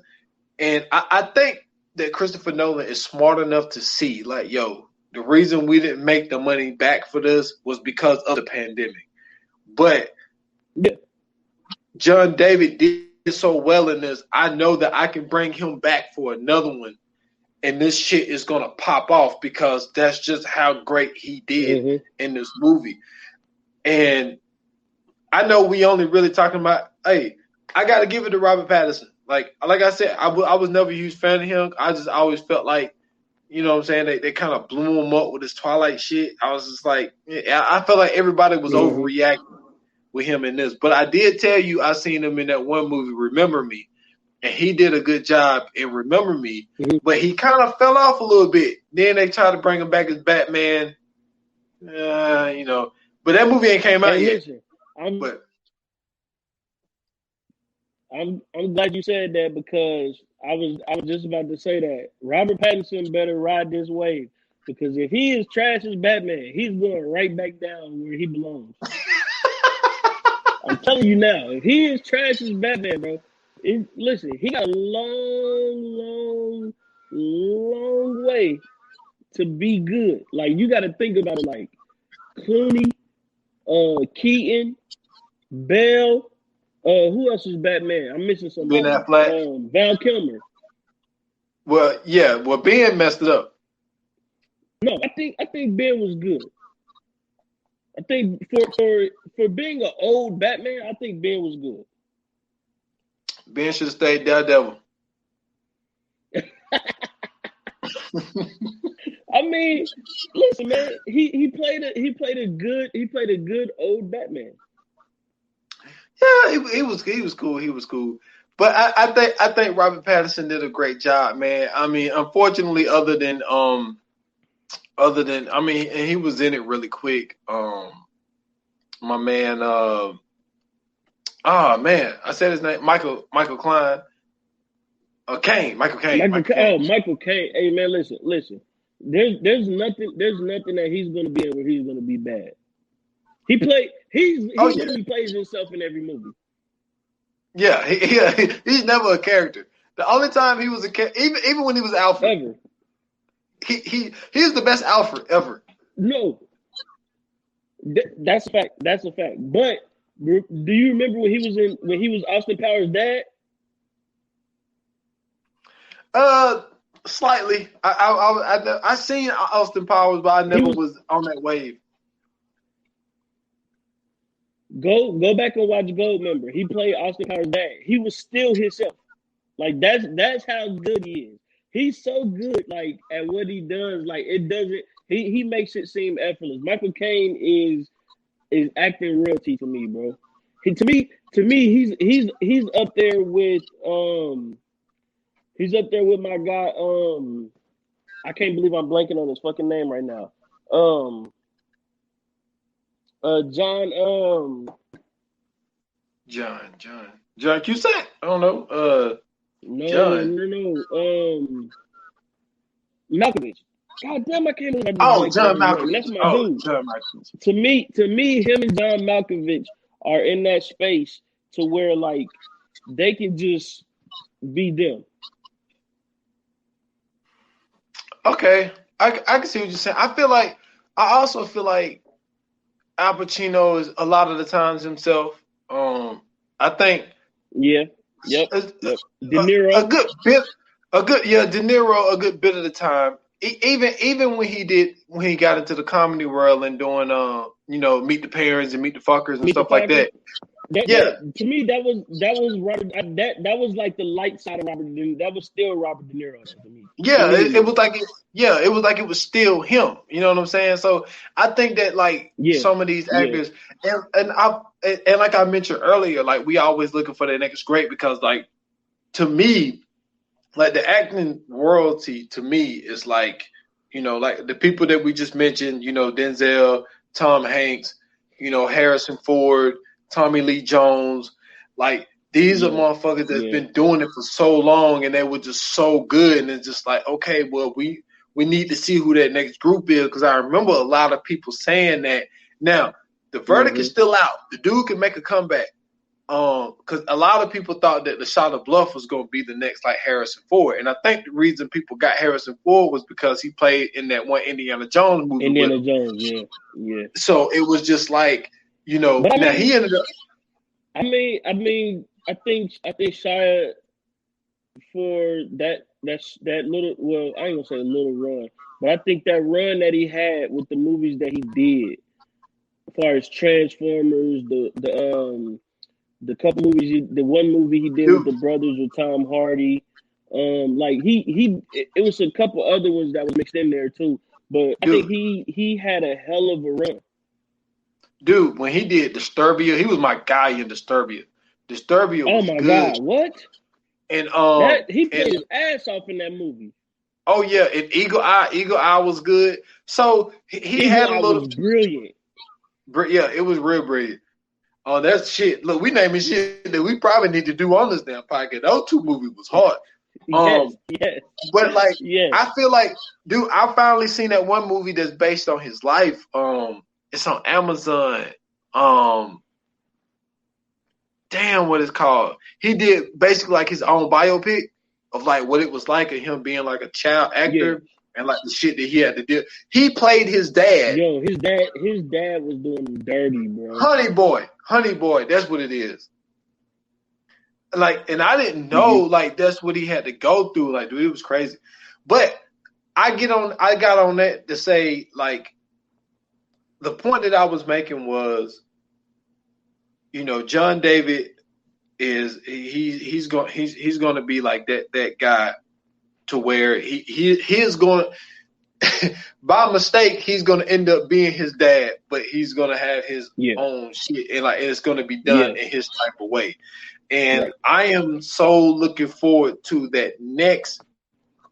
and I think that Christopher Nolan is smart enough to see, like, yo, the reason we didn't make the money back for this was because of the pandemic. But John David did so well in this. I know that I can bring him back for another one, and this shit is gonna pop off because that's just how great he did in this movie. And I know we only really talking about, hey, I got to give it to Robert Pattinson. Like I said, I was never a huge fan of him. I just always felt like, you know what I'm saying, they kind of blew him up with his Twilight shit. I was just like, I felt like everybody was overreacting with him in this. But I did tell you I seen him in that one movie, Remember Me, and he did a good job in Remember Me, but he kind of fell off a little bit. Then they tried to bring him back as Batman, but that movie ain't came out yet. I'm glad you said that because I was just about to say that Robert Pattinson better ride this wave because if he is trash as Batman, he's going right back down where he belongs. I'm telling you now, if he is trash as Batman, bro, listen, he got a long way to be good. Like you got to think about it, like Clooney, Keaton, Bell. Who else is Batman? I'm missing somebody. Ben Affleck. Val Kilmer. Well, yeah. Well, Ben messed it up. No, I think Ben was good. I think for being an old Batman, I think Ben was good. Ben should have stayed Daredevil. I mean, listen, man. He played a good old Batman. Yeah, he was cool. He was cool. But I think Robert Pattinson did a great job, man. I mean, unfortunately, other than I mean, and he was in it really quick. My man, I said his name, Michael Klein. Michael Caine. Michael Caine. Hey man, listen. There's nothing that he's gonna be in where he's gonna be bad. He literally plays himself in every movie. Yeah, he's never a character. The only time he was a character, even when he was Alfred, ever. He's the best Alfred ever. No, that's a fact. That's a fact. But do you remember when he was Austin Powers' dad? Slightly. I seen Austin Powers, but I never was on that wave. Go back and watch Goldmember. He played Austin Powers' dad. He was still himself. Like that's how good he is. He's so good, like at what he does. Like it doesn't. He makes it seem effortless. Michael Caine is acting royalty to me, bro. To me, he's up there with he's up there with my guy. I can't believe I'm blanking on his fucking name right now. John. John Cusack. I don't know. No, John. no. Malkovich. God damn, I can't believe I just Oh, blanked John on his name. Malkovich. That's my Oh, dude. John Malkovich. To me, him and John Malkovich are in that space to where like they can just be them. Okay, I can see what you're saying. I also feel like Al Pacino is a lot of the times himself. I think Yeah. Yep. a, De Niro. a good bit, De Niro a good bit of the time. Even when he got into the comedy world and doing Meet the Parents and Meet the Fuckers and stuff like that. To me, that was Robert. That was like the light side of Robert De Niro. That was still Robert De Niro to me. Yeah, it was like it was still him. You know what I'm saying? So I think that like some of these actors and like I mentioned earlier, like we always looking for the next great because like to me, like the acting royalty to me is like like the people that we just mentioned, Denzel, Tom Hanks, Harrison Ford, Tommy Lee Jones, like. These are motherfuckers that's been doing it for so long and they were just so good. And it's just like, okay, well, we need to see who that next group is because I remember a lot of people saying that. Now, the verdict is still out. The dude can make a comeback. Because a lot of people thought that the Shot of Bluff was going to be the next like Harrison Ford. And I think the reason people got Harrison Ford was because he played in that one Indiana Jones movie. Indiana Jones, yeah. So it was just like, he ended up. I think Shia for that little, well, I ain't gonna say a little run, but I think that run that he had with the movies that he did, as far as Transformers, the couple movies, the one movie he did with the brothers with Tom Hardy, like it was a couple other ones that was mixed in there too, but I think he had a hell of a run. Dude, when he did Disturbia, he was my guy in Disturbia. Disturbia was good. God, what? And he played his ass off in that movie. Oh yeah, and Eagle Eye was good. So he had a little was brilliant. Yeah, it was real brilliant. Oh, that's shit. Look, we naming shit that we probably need to do on this damn podcast. Those two movies was hard. Yes. But like, I feel like, dude, I finally seen that one movie that's based on his life. It's on Amazon. Damn, what it's called? He did basically like his own biopic of like what it was like of him being like a child actor and like the shit that he had to do. He played his dad. Yo, his dad was doing him dirty, bro. Honey boy, that's what it is. Like, and I didn't know like that's what he had to go through. Like, dude, it was crazy. But I got on that to say like the point that I was making was, John David is he's going to be like that guy to where he's going to by mistake he's going to end up being his dad, but he's going to have his own shit and like it's going to be done in his type of way. And I am so looking forward to that next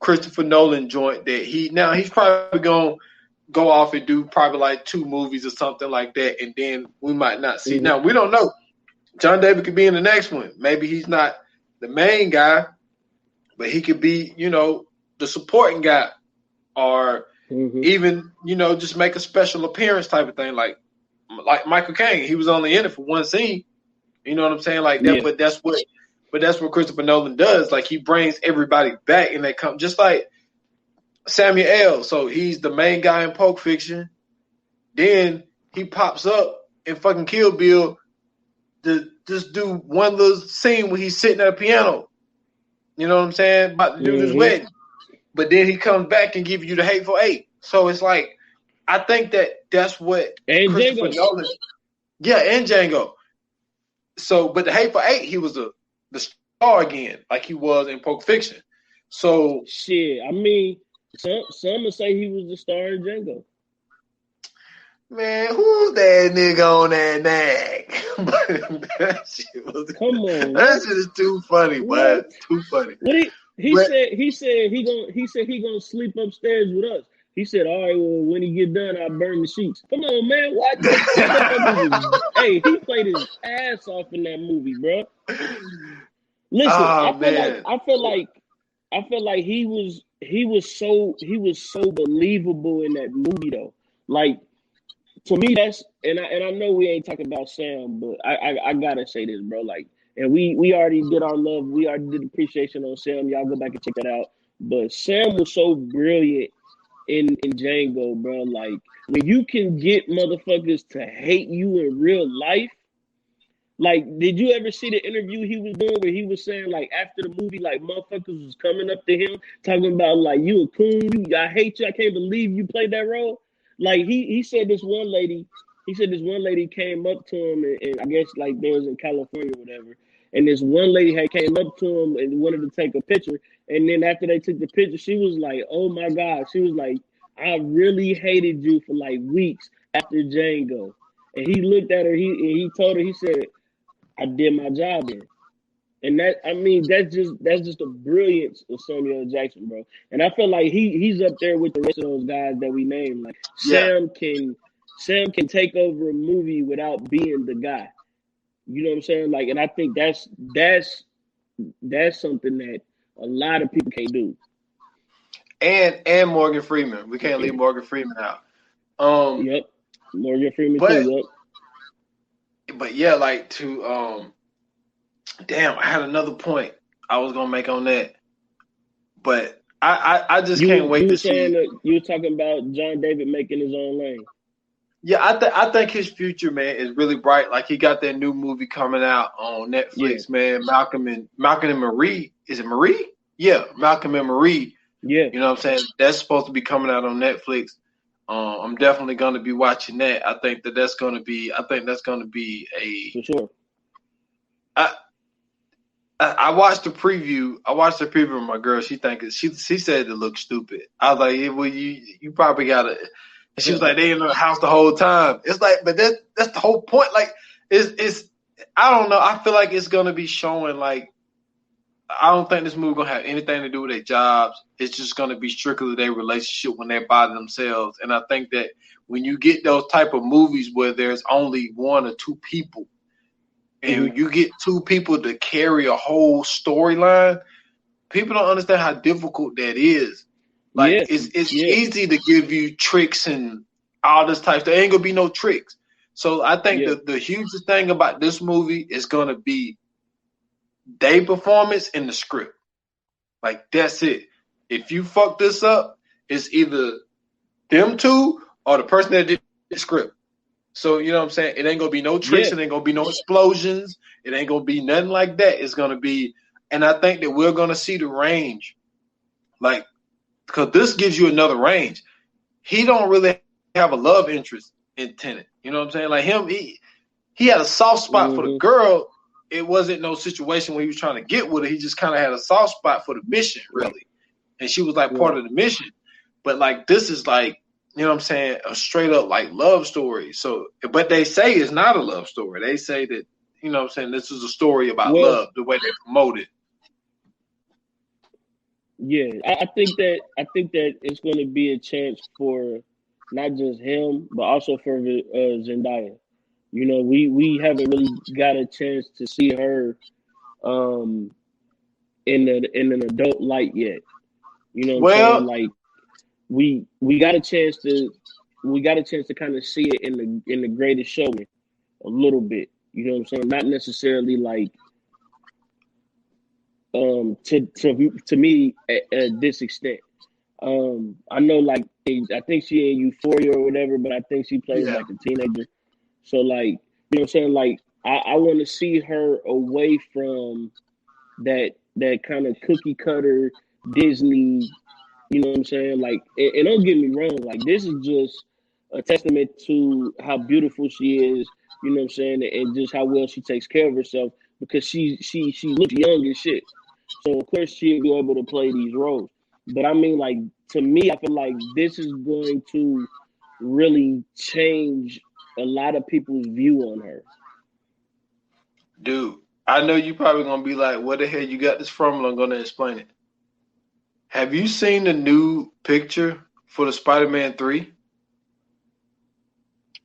Christopher Nolan joint that he's probably going to go off and do probably like 2 movies or something like that, and then we might not see. Now we don't know. John David could be in the next one. Maybe he's not the main guy, but he could be, the supporting guy, or even, just make a special appearance type of thing, like Michael Caine. He was only in it for one scene. You know what I'm saying? Like that, but that's what Christopher Nolan does. Like he brings everybody back, and they come just like Samuel L. So he's the main guy in Pulp Fiction. Then he pops up in fucking Kill Bill to just do one little scene where he's sitting at a piano. You know what I'm saying? About to do this wedding. But then he comes back and gives you the Hateful Eight. So it's like, I think that's what Christopher Nolan. Yeah, and Django. So, but the Hateful Eight, he was the star again, like he was in Pulp Fiction. So shit, I mean, some would say he was the star in Django. Man, who's that nigga on that neck? That shit was. Come on, that shit is too funny, but too funny. What he said he gonna sleep upstairs with us. He said, all right, well, when he get done, I'll burn the sheets. Come on, man. What? That motherfucker was, hey, he played his ass off in that movie, bro. Listen, Oh man. I feel like he was so believable in that movie though. Like to me, and I know we ain't talking about Sam, but I gotta say this, bro. Like, and we already did our love, we already did appreciation on Sam. Y'all go back and check that out. But Sam was so brilliant in Django, bro. Like when you can get motherfuckers to hate you in real life. Like, did you ever see the interview he was doing where he was saying like after the movie, like motherfuckers was coming up to him talking about like you a coon, I hate you, I can't believe you played that role. Like he said this one lady came up to him and I guess like they was in California or whatever, and this one lady had came up to him and wanted to take a picture, and then after they took the picture, she was like, "Oh my God," she was like, "I really hated you for like weeks after Django." And he looked at her, he told her, he said, I did my job in. And that I mean that's just the brilliance of Samuel L. Jackson, bro. And I feel like he's up there with the rest of those guys that we named. Like Yeah. Sam can take over a movie without being the guy. You know what I'm saying? Like, and I think that's something that a lot of people can't do. And Morgan Freeman. We can't leave Morgan Freeman out. Yep. Morgan Freeman but too, yep. but yeah, like damn, I had another point I was gonna make on that. But I just can't wait to see. You were talking about John David making his own lane. Yeah, I think his future, man, is really bright. Like he got that new movie coming out on Netflix, man. Malcolm and Marie. Is it Marie? Yeah, Malcolm and Marie. Yeah. You know what I'm saying? That's supposed to be coming out on Netflix. I'm definitely going to be watching that. I think that's going to be a. For sure. I watched the preview. I watched the preview with my girl. She said it looked stupid. I was like, yeah, well, you probably got to. She was like, they in the house the whole time. It's like, but that's the whole point. Like, it's I don't know. I feel like it's gonna be showing like I don't think this movie gonna have anything to do with their jobs. It's just gonna be strictly their relationship when they're by themselves. And I think that when you get those type of movies where there's only one or two people, and you get two people to carry a whole storyline, people don't understand how difficult that is. Like it's easy to give you tricks and all this type. There ain't gonna be no tricks. So I think the hugest thing about this movie is gonna be their performance in the script. Like that's it. If you fuck this up, it's either them two or the person that did the script. So you know what I'm saying? It ain't gonna be no tricks, it ain't gonna be no explosions, it ain't gonna be nothing like that. It's gonna be, and I think that we're gonna see the range. Like, because this gives you another range. He don't really have a love interest in Tenet. You know what I'm saying? Like him, he had a soft spot for the girl. It wasn't no situation where he was trying to get with her. He just kind of had a soft spot for the mission, really. And she was like part of the mission. But like this is like, you know what I'm saying, a straight up like love story. So, but they say it's not a love story. They say that, you know what I'm saying, this is a story about love, the way they promote it. Yeah, I think that it's going to be a chance for not just him, but also for Zendaya. You know, we haven't really got a chance to see her in an adult light yet. You know what I'm saying? Like we got a chance to kind of see it in the Greatest Showman a little bit. You know what I'm saying? Not necessarily like to me at this extent. I know like I think she in Euphoria or whatever, but I think she plays like a teenager. So like, you know what I'm saying? Like I want to see her away from that kind of cookie cutter Disney, you know what I'm saying? Like, and don't get me wrong, like this is just a testament to how beautiful she is, you know what I'm saying, and just how well she takes care of herself because she looks young as shit. So of course she'll be able to play these roles. But I mean, like, to me, I feel like this is going to really change a lot of people's view on her. Dude, I know you probably gonna be like, where the hell you got this from? And I'm gonna explain it. Have you seen the new picture for the Spider-Man 3?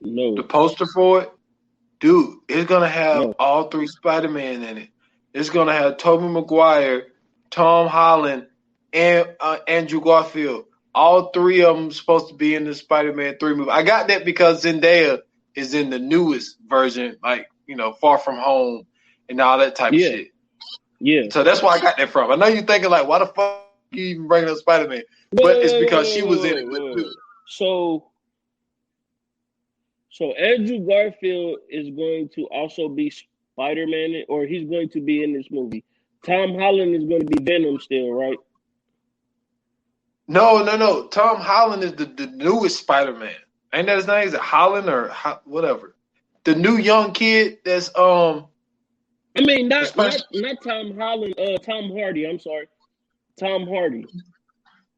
No. The poster for it? Dude, it's going to have No. all 3 Spider-Man in it. It's going to have Tobey Maguire, Tom Holland, and Andrew Garfield. All 3 of them supposed to be in the Spider-Man 3 movie. I got that because Zendaya is in the newest version, like, Far From Home and all that type of shit. Yeah. So that's where I got that from. I know you're thinking, like, why the fuck you even bringing up Spider-Man? But it's because she was in it with too. So Andrew Garfield is going to also be Spider-Man, or he's going to be in this movie. Tom Holland is going to be Venom still, right? No. Tom Holland is the newest Spider-Man. Ain't that his name? Is it Holland or whatever? The new young kid that's I mean, not Tom Holland. Tom Hardy. I'm sorry, Tom Hardy.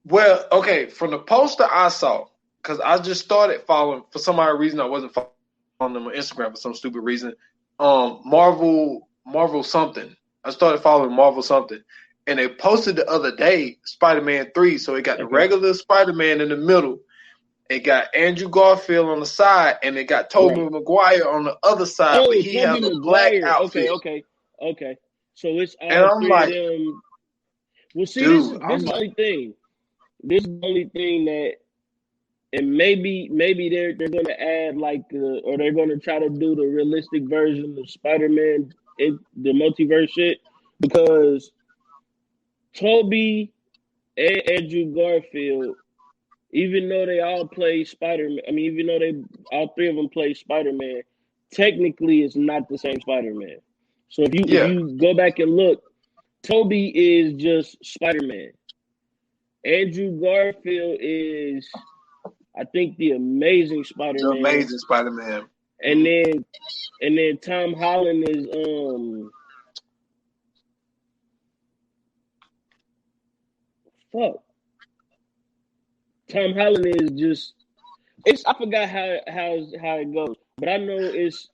Well, okay. From the poster I saw, because I just started following for some odd reason. I wasn't following them on Instagram for some stupid reason. Marvel something. I started following Marvel something, and they posted the other day Spider-Man 3. So it got the regular Spider-Man in the middle. It got Andrew Garfield on the side, and it got Tobey Maguire on the other side, but he has a black outfit. Okay. So it's all and I'm 3 like, of them. Well, see, dude, this is the only thing. This is the only thing that, and maybe they're going to add or they're going to try to do the realistic version of Spider-Man, the multiverse shit, because Tobey and Andrew Garfield, even though they all play Spider-Man, even though all 3 of them play Spider-Man, technically it's not the same Spider-Man. So if you go back and look, Tobey is just Spider-Man. Andrew Garfield is, I think, the Amazing Spider-Man. The Amazing Spider-Man. And then Tom Holland is Tom Holland is just, I forgot how it goes, but I know it's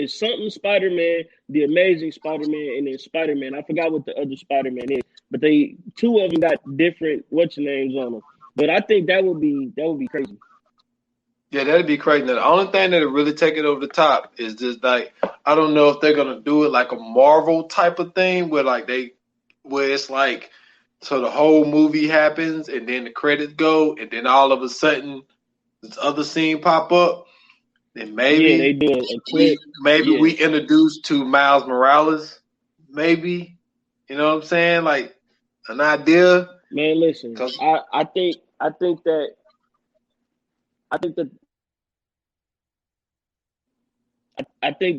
something Spider-Man, the Amazing Spider-Man, and then Spider-Man. I forgot what the other Spider-Man is, but 2 of them got different names on them. But I think that would be crazy. Yeah, that'd be crazy. Now, the only thing that'll really take it over the top is just like, I don't know if they're gonna do it like a Marvel type of thing where it's like, so the whole movie happens and then the credits go and then all of a sudden this other scene pop up. Then maybe they do a clip. we introduced to Miles Morales. Maybe, you know what I'm saying? Like an idea. Man, listen, I think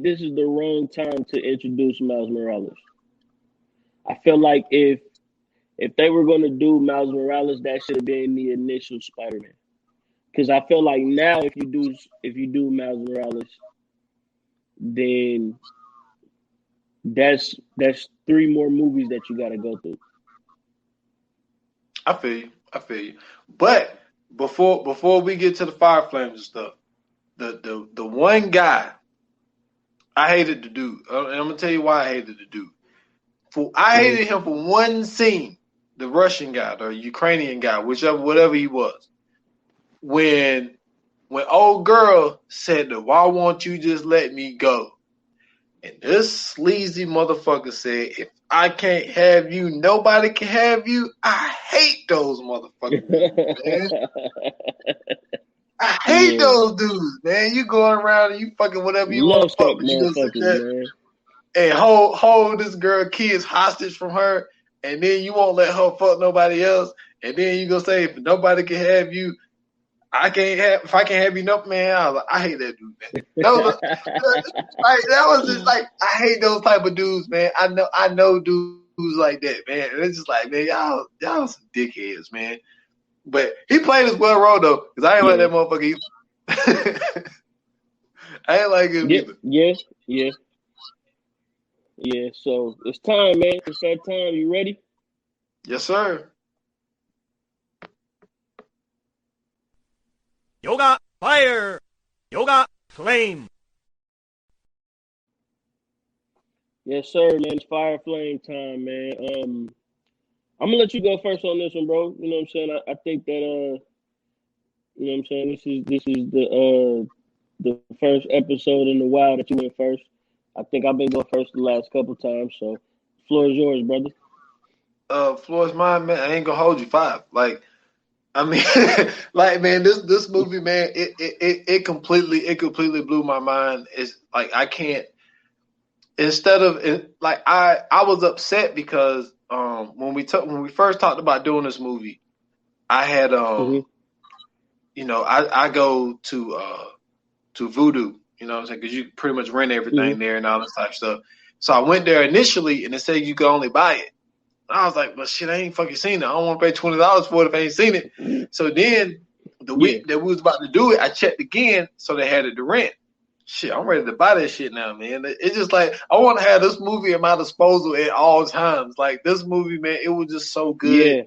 this is the wrong time to introduce Miles Morales. I feel like if they were going to do Miles Morales, that should have been the initial Spider-Man. Because I feel like now, if you do Miles Morales, then that's 3 more movies that you got to go through. I feel you. But before we get to the Fire Flames and stuff, the one guy I hated the dude. And I'm gonna tell you why I hated the dude. I hated him for one scene. The Russian guy, the Ukrainian guy, whatever he was. When old girl said, "Why won't you just let me go?" And this sleazy motherfucker said, "If I can't have you, nobody can have you." I hate those motherfuckers, man. I hate those dudes, man. You going around and you fucking whatever you want to fuck, but you gonna sit there and hold this girl kids hostage from her, and then you won't let her fuck nobody else, and then you gonna say, "If nobody can have you, if I can't have you, no, man." I hate that dude, man. That was just like, I hate those type of dudes, man. I know dudes like that, man. And it's just like, man, y'all some dickheads, man. But he played his well role though, because I ain't like that motherfucker either. I ain't like him either. Yeah. So it's time, man. It's that time. You ready? Yes, sir. Yoga fire, yoga flame. Yes, sir, man. It's fire flame time, man. I'm gonna let you go first on this one, bro. You know what I'm saying? I think that you know what I'm saying, this is the first episode in a while that you went first. I think I've been going first the last couple times, so floor is yours, brother. Floyd's mine, man. I ain't gonna hold you 5. Like, I mean, like, man, this movie, man, it completely blew my mind. It's like I can't. Instead of it, like I was upset because when we first talked about doing this movie, I had Mm-hmm. you know, I go to Voodoo, you know what I'm saying, because you pretty much rent everything Mm-hmm. there and all this type of stuff. So I went there initially and it said you could only buy it. I was like, well, shit, I ain't fucking seen it. I don't want to pay $20 for it if I ain't seen it. So then the Yeah. week that we was about to do it, I checked again, so they had it to rent. Shit, I'm ready to buy that shit now, man. It's just like I want to have this movie at my disposal at all times. Like this movie, man, it was just so good.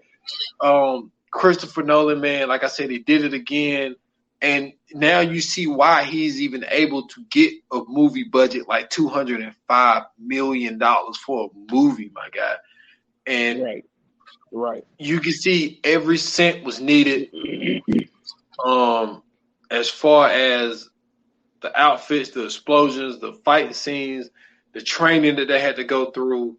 Yeah. Christopher Nolan, man, like I said, he did it again. And now you see why he's even able to get a movie budget like $205 million for a movie, my guy. And Right. Right. you can see every cent was needed. As far as the outfits, the explosions, the fighting scenes, the training that they had to go through.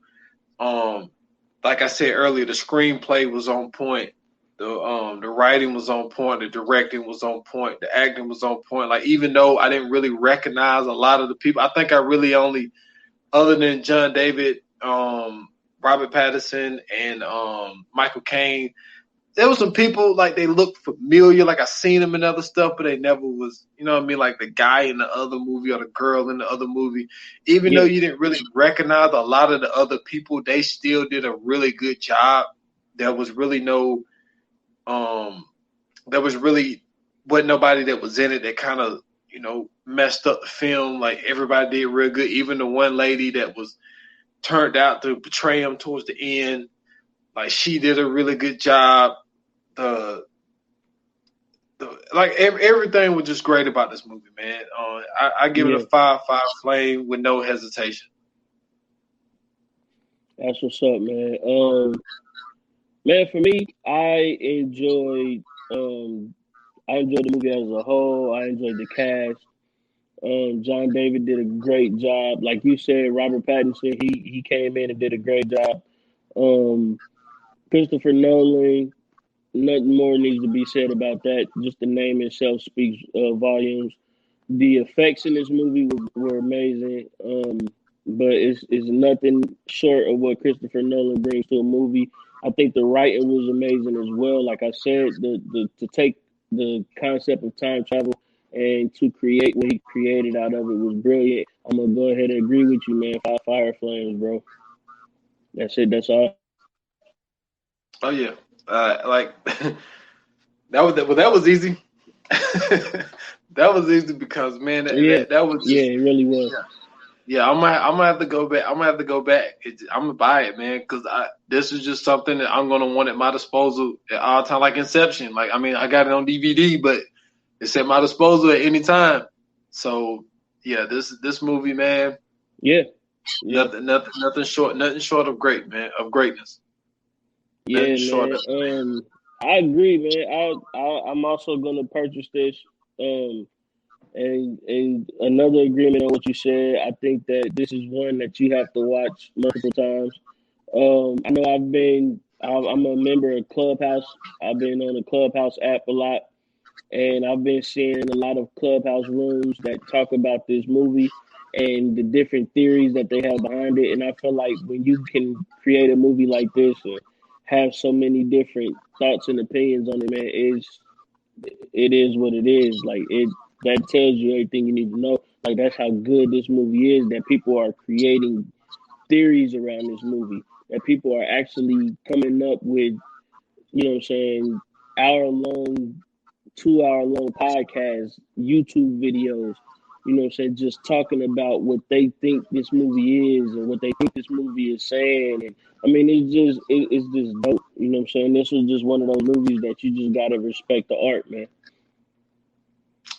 Like I said earlier, the screenplay was on point. The writing was on point. The directing was on point. The acting was on point. Like even though I didn't really recognize a lot of the people, I think I really only, other than John David, Robert Pattinson, and Michael Caine, there was some people like they looked familiar, like I seen them in other stuff, but they never was, you know what I mean, like the guy in the other movie or the girl in the other movie. Even though Yeah. you didn't really recognize a lot of the other people, they still did a really good job. There was really no, there was really wasn't nobody that was in it that kind of, you know, messed up the film. Like everybody did real good. Even the one lady that was turned out to betray him towards the end, like she did a really good job. The like everything was just great about this movie, man. I give it a Yeah. 5/5 flame with no hesitation. That's what's up, man. Man, for me, I enjoyed the movie as a whole. I enjoyed the cast. John David did a great job. Like you said, Robert Pattinson, he came in and did a great job. Um, Christopher Nolan, nothing more needs to be said about that. Just the name itself speaks volumes. The effects in this movie were amazing, but it's nothing short of what Christopher Nolan brings to a movie. I think the writing was amazing as well. Like I said, the to take the concept of time travel and to create what he created out of it was brilliant. I'm gonna go ahead and agree with you, man. 5 fire flames, bro. That's it. That's all. Oh yeah, like that was easy. That was easy because man, Yeah, that was yeah, just it really was. yeah. I'm gonna have to go back. I'm gonna have to go back. I'm gonna buy it, man, because this is just something that I'm gonna want at my disposal at all time, like Inception. Like I mean, I got it on DVD, but it's at my disposal at any time. So yeah, this movie, man, Yeah, yeah. nothing short of great, man, of greatness. Nothing Yeah, short man. of. I agree, man. I'm also gonna purchase this. Um, and another agreement on what you said. I think that this is one that you have to watch multiple times. I know I'm a member of Clubhouse. I've been on the Clubhouse app a lot, and I've been seeing a lot of Clubhouse rooms that talk about this movie and the different theories that they have behind it. And I feel like when you can create a movie like this and have so many different thoughts and opinions on it, man, it is what it is. Like it that tells you everything you need to know. Like that's how good this movie is. That people are creating theories around this movie. That people are actually coming up with, you know what I'm saying, hour long 2 hour long podcasts, YouTube videos, you know what I'm saying, just talking about what they think this movie is and what they think this movie is saying. And I mean, it's just dope. You know what I'm saying? This was just one of those movies that you just gotta respect the art, man.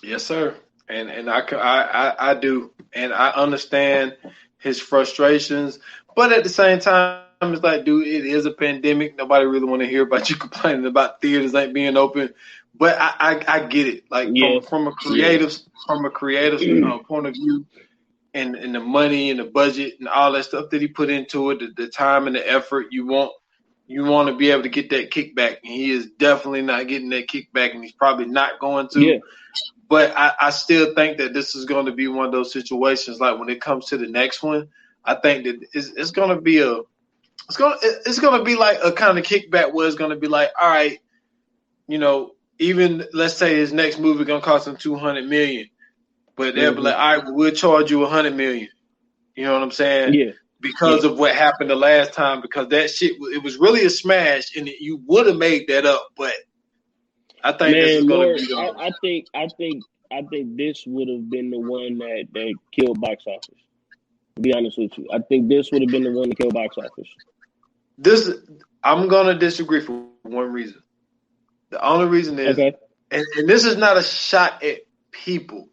Yes, sir. And I do, and I understand his frustrations, but at the same time, it's like, dude, it is a pandemic. Nobody really want to hear about you complaining about theaters ain't being open. But I get it. Like Yeah. from a creative point of view, and the money and the budget and all that stuff that he put into it, the time and the effort, you want to be able to get that kickback, and he is definitely not getting that kickback, and he's probably not going to. Yeah. But I still think that this is going to be one of those situations. Like when it comes to the next one, I think that it's going to be it's going to be like a kind of kickback where it's going to be like, all right, even let's say his next movie going to cost him $200 million, but they'll be like, all right, we'll charge you $100 million. You know what I'm saying? Yeah. Because of what happened the last time, because that shit, it was really a smash, and you would have made that up, but I think this is going to be I think this would have been the one that killed box office. To be honest with you, I think this would have been the one to kill box office. I'm going to disagree for one reason. The only reason is, and this is not a shot at people.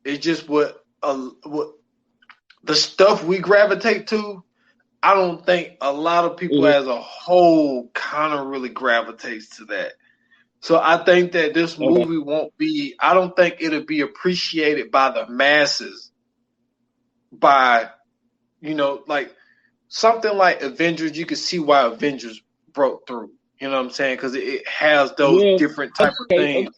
It's just what the stuff we gravitate to. I don't think a lot of people as a whole kind of really gravitates to that. So I think that this movie won't be. I don't think it'll be appreciated by the masses. By, like something like Avengers, you can see why Avengers broke through. You know what I'm saying? Because it has those different type of things.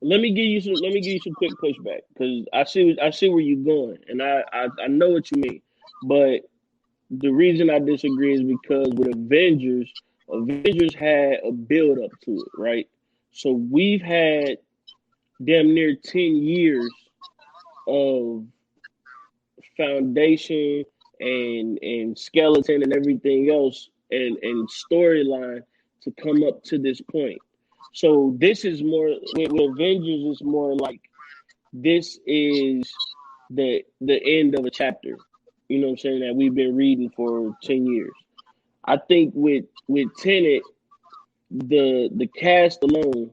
Let me give you some quick pushback, because I see where you're going, and I know what you mean. But the reason I disagree is because with Avengers had a build up to it, right? So we've had damn near 10 years of foundation and skeleton and everything else and storyline to come up to this point. So this is more with Avengers. It's more like this is the end of a chapter. You know what I'm saying? That we've been reading for 10 years. I think with Tenet, the cast alone,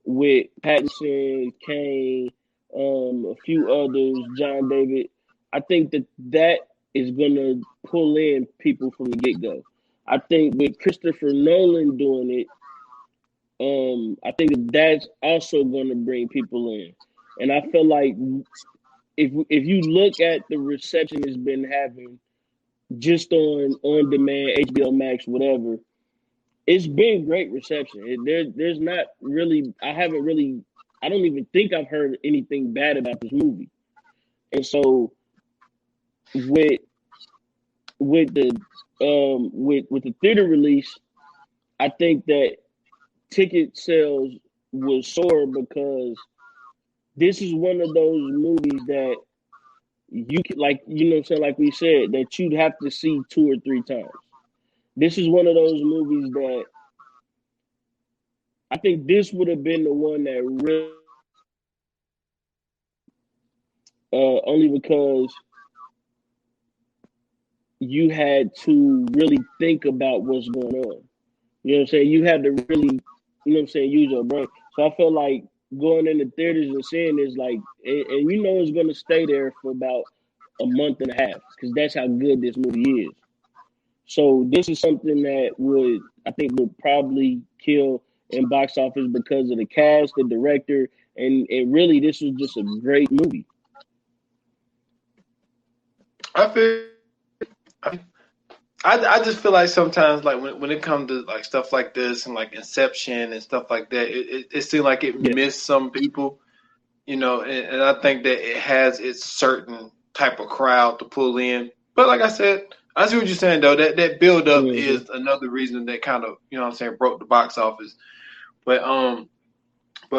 with Pattinson, Kane, a few others, John David, I think that is gonna pull in people from the get-go. I think with Christopher Nolan doing it, I think that's also going to bring people in. And I feel like if you look at the reception it's been having just on demand, HBO Max, whatever, it's been great reception. There's not really, I don't even think I've heard anything bad about this movie. And so with the theater release, I think that ticket sales will soar, because this is one of those movies that you can, like, you know what I'm saying, like we said, that you'd have to see 2 or 3 times. This is one of those movies that I think this would have been the one that really, only because you had to really think about what's going on. You know what I'm saying? You had to really, you know what I'm saying, use your brain. So I feel like going in the theaters and seeing this, like, and you know it's going to stay there for about a month and a half, because that's how good this movie is. So this is something that I think would probably kill in box office because of the cast, the director, and really this was just a great movie. I just feel like sometimes, like when it comes to like stuff like this and like Inception and stuff like that, it seems like it missed some people, and I think that it has its certain type of crowd to pull in. But like I said, I see what you're saying though. That build up is another reason that kind of, broke the box office. But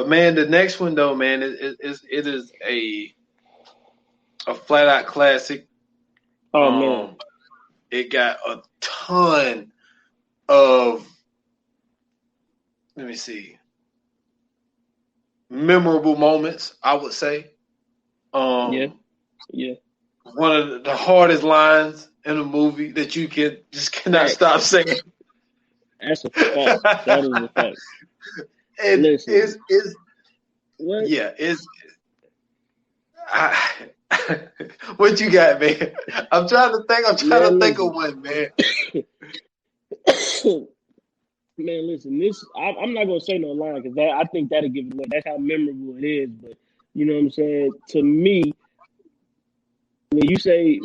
man, the next one though, man, it is a flat out classic. Oh man. It got a ton of, memorable moments, I would say. Yeah. One of the hardest lines in a movie that you cannot stop saying. That's a fact. That is a fact. And listen, what? Yeah, What you got, man? I'm trying to think. I'm trying to think of one, man. Man, listen, I'm not gonna say no line because I think that'll give it away. That's how memorable it is. But you know what I'm saying? To me, when you say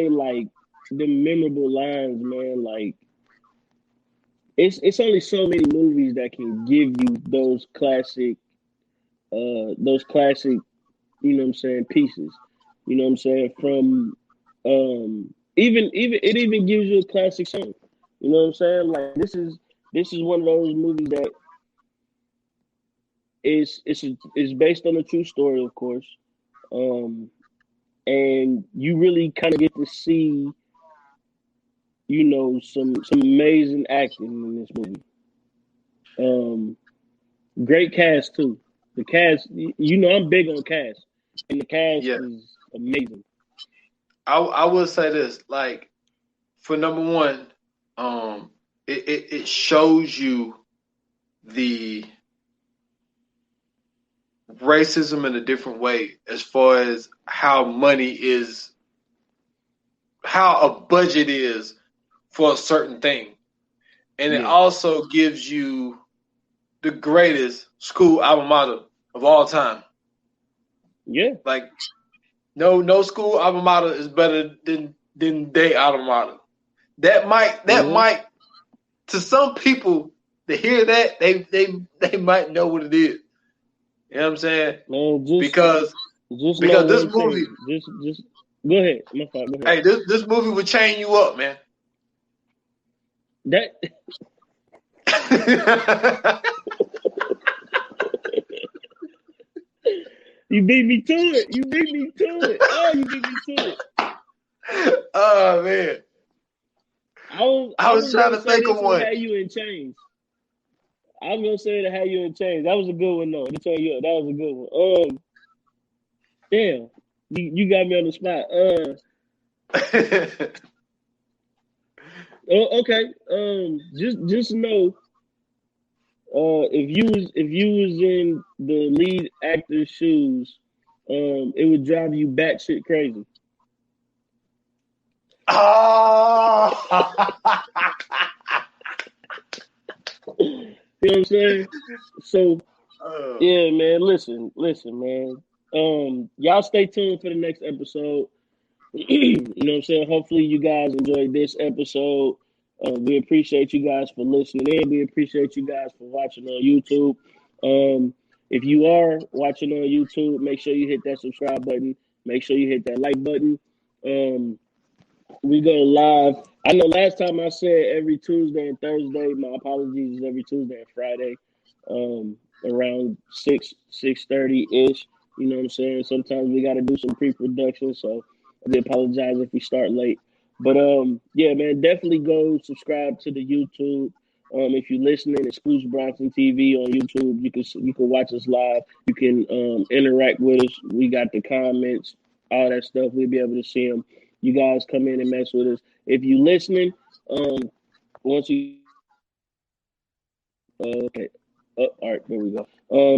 like the memorable lines, man, like it's only so many movies that can give you those classic, you know what I'm saying, pieces. You know what I'm saying? From even it even gives you a classic song. You know what I'm saying? Like this is one of those movies that is based on a true story, of course. Um, and you really kind of get to see, you know, some amazing acting in this movie. Great cast too. The cast, you know, I'm big on cast, and the cast Yeah, is amazing. I will say this. Like for number one, it shows you the racism in a different way as far as how money is, how a budget is for a certain thing. And it Yeah, also gives you the greatest school alma mater of all time. yeah. Like no school alma mater is better than their alma mater. That Mm-hmm. might to some people to hear that they might know what it is. You know what I'm saying? Man, Because just know this one movie, thing. Just go ahead. My fault. Go ahead. hey, this movie would chain you up, man. That you beat me to it. You beat me to it. Oh, you beat me to it. Oh man, I I was was trying gonna to say think of this one one. had you in chains. I was gonna say to have you in chains. That was a good one though. To tell you, that was a good one. Damn, you got me on the spot. Oh, okay. Just know, if you was in the lead actor's shoes, it would drive you batshit crazy. Oh, You know what I'm saying? So yeah, man. Listen, man. Y'all stay tuned for the next episode. You know what I'm saying? Hopefully you guys enjoyed this episode. We appreciate you guys for listening in. We appreciate you guys for watching on YouTube. If you are watching on YouTube, make sure you hit that subscribe button. Make sure you hit that like button. We go live. I know last time I said every Tuesday and Thursday. My apologies, is every Tuesday and Friday, around 6:30 ish. You know what I'm saying? Sometimes we got to do some pre-production, so I do apologize if we start late. But yeah, man, definitely go subscribe to the YouTube. If you're listening, it's Scoots Bronson TV on YouTube. You can watch us live. You can interact with us. We got the comments, all that stuff. We'll be able to see them. You guys come in and mess with us. If you listening, once you okay. All right, there we go.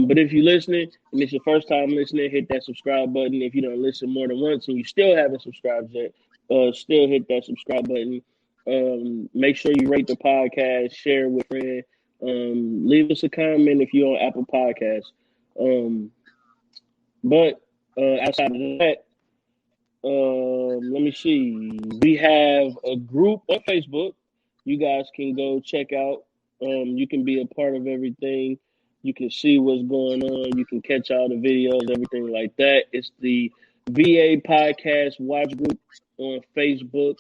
But if you're listening and it's your first time listening, hit that subscribe button. If you don't listen more than once and you still haven't subscribed yet, still hit that subscribe button. Make sure you rate the podcast, share with a friend. Leave us a comment if you're on Apple Podcasts. But outside of that, let me see. We have a group on Facebook. You guys can go check out. You can be a part of everything. You can see what's going on. You can catch all the videos, everything like that. It's the VA Podcast Watch Group on Facebook.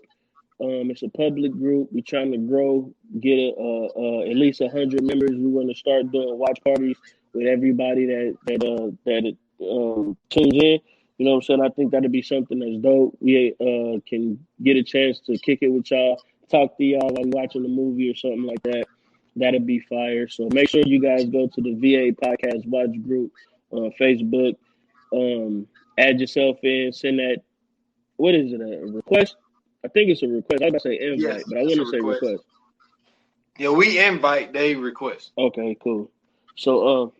It's a public group. We're trying to grow, get at least 100 members. We want to start doing watch parties with everybody that tunes in. You know what I'm saying? I think that'd be something that's dope. We can get a chance to kick it with y'all, talk to y'all like watching a movie or something like that. That'd be fire. So make sure you guys go to the VA Podcast Watch Group on Facebook. Add yourself in. Send that. What is it? A request? I think it's a request. I was about to say yes, invite, but I it's want a to say request. request. Yeah, we invite, they request. Okay, cool. So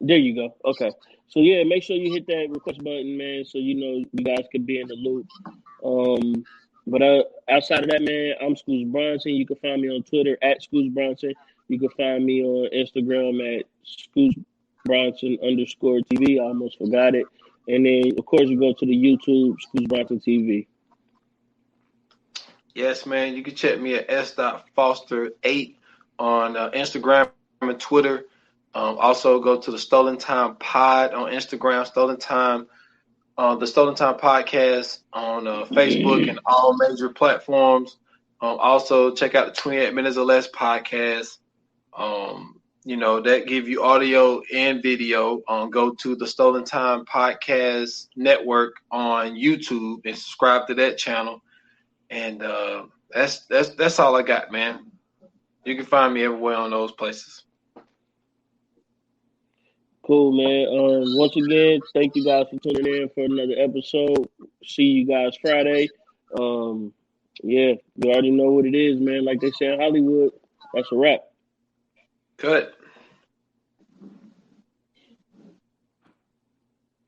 There you go. Okay. So yeah, make sure you hit that request button, man, so you know you guys can be in the loop. But outside of that, man, I'm Scoots Bronson. You can find me on Twitter at Scoots Bronson. You can find me on Instagram at Scoots Bronson _TV. I almost forgot it. And then of course you go to the YouTube Scoots Bronson TV. Yes, man. You can check me at s.foster8 on Instagram and Twitter. Also, go to the Stolen Time Pod on Instagram, Stolen Time, the Stolen Time Podcast on Facebook and all major platforms. Also, check out the 28 Minutes or Less podcast. That give you audio and video. Go to the Stolen Time Podcast Network on YouTube and subscribe to that channel. And that's all I got, man. You can find me everywhere on those places. Cool, man. Once again, thank you guys for tuning in for another episode. See you guys Friday. Yeah, you already know what it is, man. Like they say in Hollywood, that's a wrap. Cut.